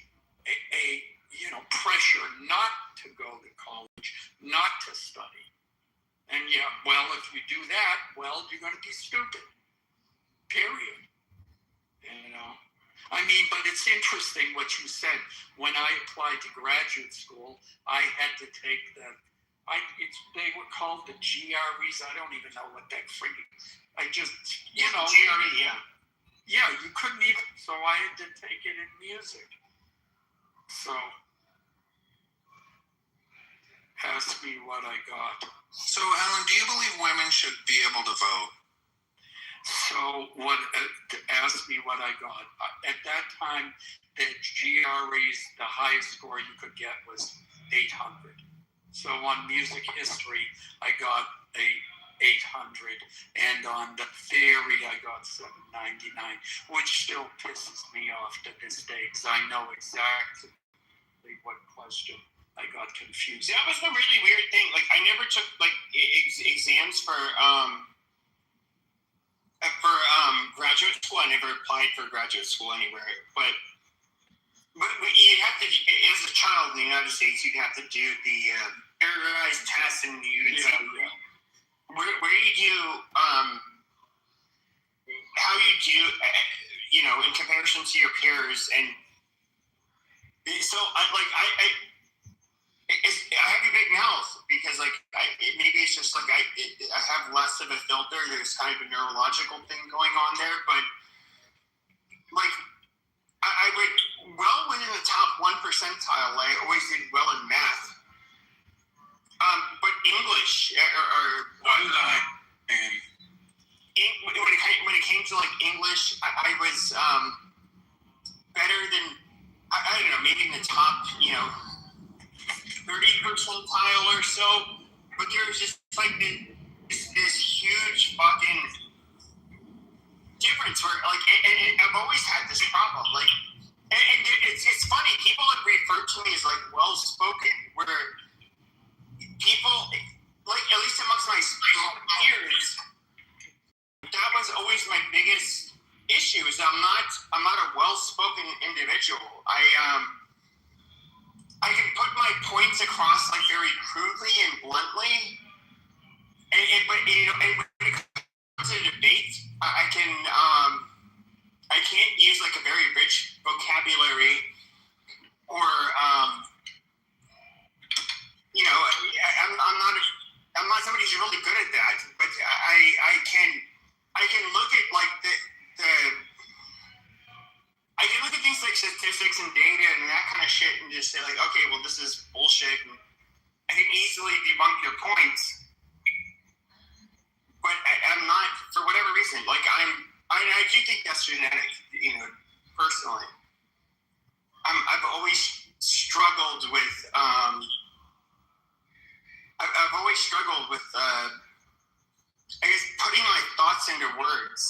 pressure not to go to college, not to study. And if you do that, you're going to be stupid. Period. But it's interesting what you said. When I applied to graduate school, I had to take they were called the GREs. I don't even know what that freaking. GRE, yeah. Yeah, you couldn't even. So I had to take it in music. So ask me what I got. So, Alan, do you believe women should be able to vote? So ask me what I got. At that time, the GREs, the highest score you could get was 800. So on music history, I got a 800, and on the theory, I got 799, which still pisses me off to this day because I know exactly what question I got confused. That was the really weird thing. Like, I never took like exams for graduate school. I never applied for graduate school anywhere. But you have to, as a child in the United States, you'd have to do the standardized tests, and where you do how you do, in comparison to your peers, and so I have a big mouth because maybe it's just like I have less of a filter. There's kind of a neurological thing going on there, but like I would well within the top 1 percentile. I always did well in math, but English when it came to like English, I was better than I don't know, maybe in the top 30 percentile or so, but there was just like this huge fucking difference where and I've always had this problem, and it's funny, people have referred to me as like well spoken, where people at least amongst my peers, that was always my biggest issue, is I'm not a well spoken individual. I can put my points across very crudely and bluntly, but when it comes to debate, I can't use a very rich vocabulary, or I'm not somebody who's really good at that, but I can look at I can look at things like statistics and data and that kind of shit and just say okay, well, this is bullshit, and I can easily debunk your points. But I'm not, for whatever reason, I do think that's genetic, personally. I've always struggled with I guess putting my thoughts into words.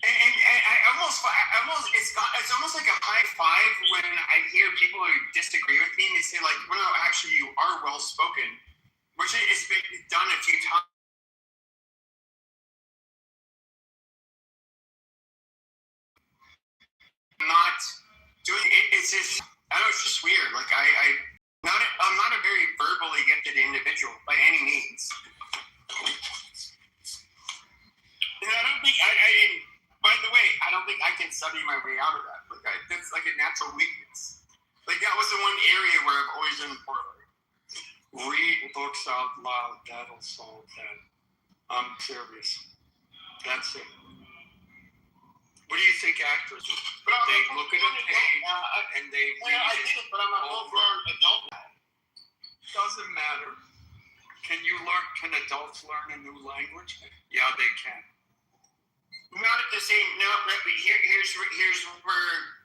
And it's almost like a high five when I hear people who disagree with me and they say well, no, actually you are well spoken, which has been done a few times. I'm not doing it. It's just, I don't know, it's just weird. I'm not a very verbally gifted individual by any means. And I don't think by the way, I don't think I can study my way out of that. That's a natural weakness. That was the one area where I've always done poorly. Read books out loud. That'll solve that. I'm serious. That's it. What do you think actors do? They look at a page and they read I did it, but I'm a full-grown adult now. Doesn't matter. Can adults learn a new language? Yeah, they can. Not at the same. No, but here's where.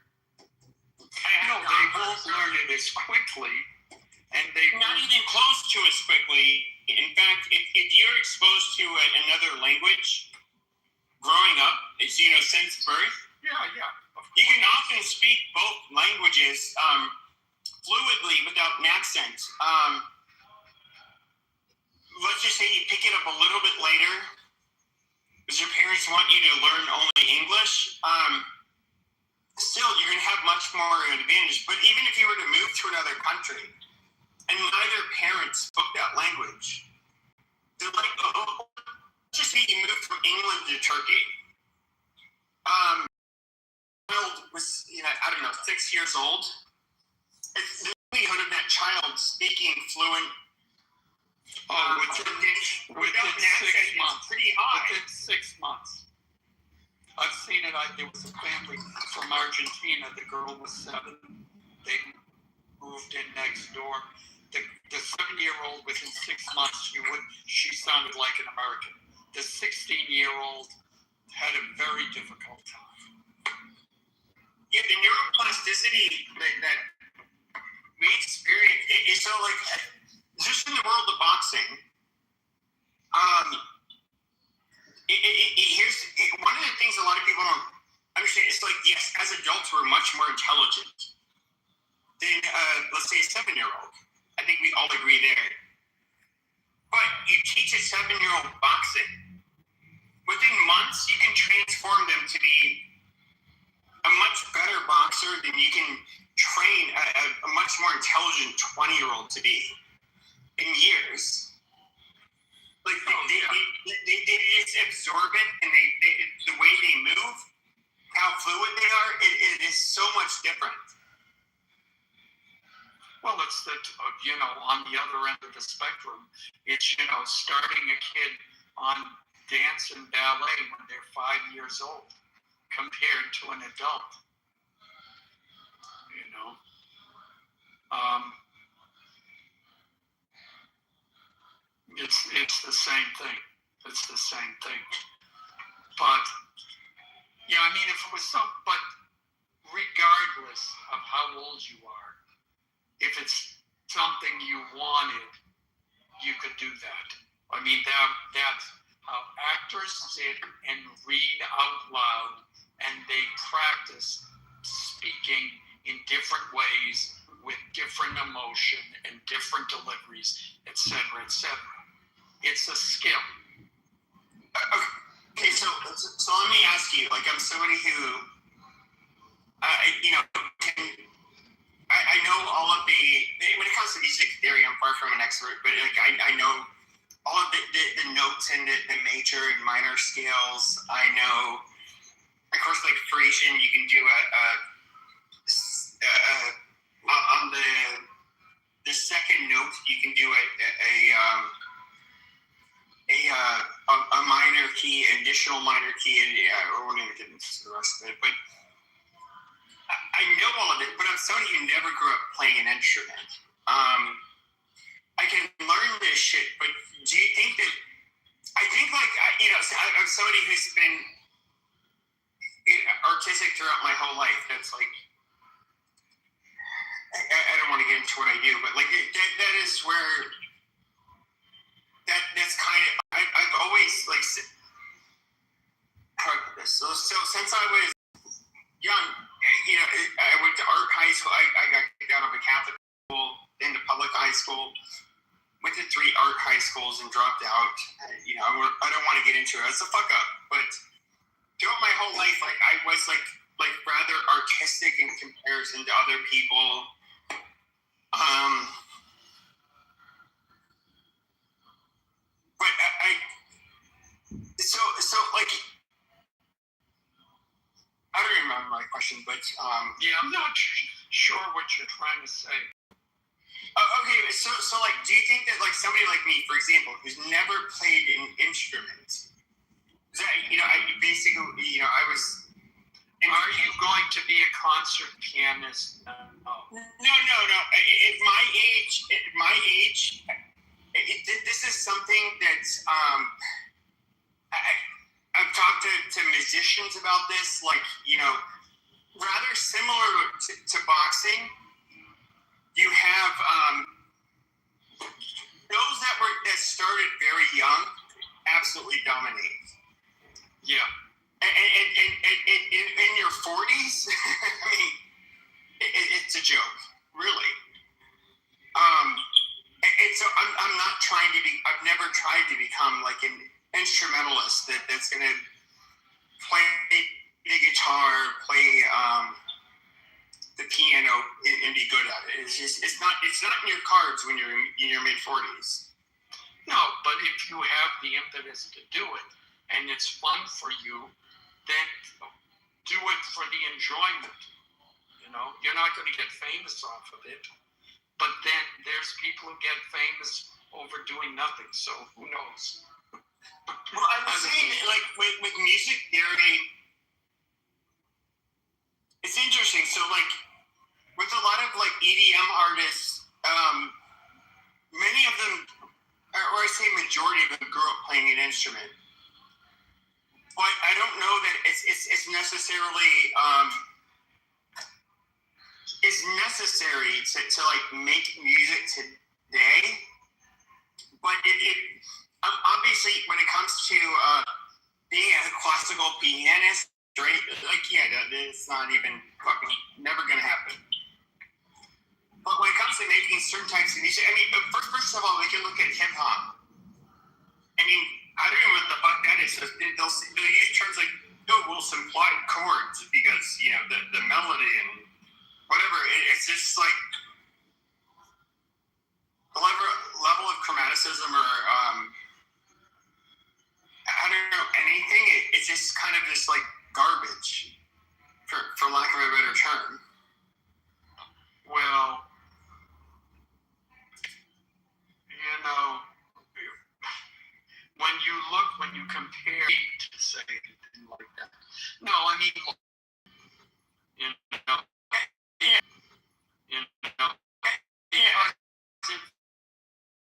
No, they won't learn it as quickly, and they not even close to as quickly. In fact, if you're exposed to another language growing up, since birth, you can often speak both languages fluidly without an accent. Let's just say you pick it up a little bit later, because your parents want you to learn only English. Still, you're going to have much more of an advantage. But even if you were to move to another country and neither parent spoke that language, they're let's just say you moved from England to Turkey. Child was, I don't know, 6 years old. The likelihood of that child speaking fluent within 6 months. Pretty high. Within 6 months. I've seen it. There was a family from Argentina. The girl was 7. They moved in next door. The 7-year-old, within 6 months, she sounded like an American. The 16-year-old had a very difficult time. Yeah, the neuroplasticity that we experience is so just in the world of boxing. Here's one of the things a lot of people don't understand. It's yes, as adults we're much more intelligent than let's let's say a 7-year-old. I think we all agree there. But you teach a 7-year-old boxing. Within months, you can transform them to be a much better boxer than you can train a much more intelligent 20-year-old to be in years. Like they just absorb it, and they the way they move, how fluid they are, it is so much different. Well, it's that, on the other end of the spectrum, it's, starting a kid on dance and ballet when they're 5 years old compared to an adult. It's the same thing. It's the same thing. But, if it was but regardless of how old you are, if it's something you wanted, you could do that. That's how actors sit and read out loud, and they practice speaking in different ways with different emotion and different deliveries, etc., etc. It's a skill. Okay, so let me ask you, I'm somebody who, I know all of when it comes to music theory, I'm far from an expert, but I know all of the notes and the major and minor scales. I know, of course, Frisian, you can do on the second note, you can do a minor key, additional minor key, and I won't even get into the rest of it, but I know all of it, but I'm somebody who never grew up playing an instrument. I can learn this shit, but do you think that, I'm somebody who's been artistic throughout my whole life. That's I don't want to get into what I do, but that is where, that's kind of, I've always so since I was young, I went to art high school. I got kicked out of a Catholic school, into public high school, went to 3 art high schools and dropped out. I don't want to get into it. It's a fuck up, but throughout my whole life, I was rather artistic in comparison to other people. But I don't remember my question, but I'm not sure what you're trying to say. Okay, so do you think that somebody like me, for example, who's never played an instrument, I basically, I was. Are you going to be a concert pianist? No. No. At my age, this is something that's I've talked to musicians about this, rather similar to boxing. You have those that started very young absolutely dominate. Yeah. And in your 40s, it's a joke, really. And so I'm not trying to be. I've never tried to become an instrumentalist that's gonna play the guitar, play the piano, and be good at it. It's not in your cards when you're in your mid-40s. No, but if you have the impetus to do it, and it's fun for you, then do it for the enjoyment. You're not going to get famous off of it, but then there's people who get famous over doing nothing, so who knows? Well, I was saying, with music theory, it's interesting. So, with a lot of, EDM artists, many of them, or I say majority of them, grew up playing an instrument. But I don't know that it's necessarily is necessary to make music today. But it obviously when it comes to being a classical pianist, right? It's not even fucking never gonna happen. But when it comes to I mean, first of all, we can look at hip hop. I mean, I don't know what the fuck that is. They'll use terms like, "Oh, we'll supply chords because the melody and whatever." It's just like the level of chromaticism or I don't know anything. It's just kind of just like garbage, for lack of a better term. Well, when you compare to say anything like that. No, I mean,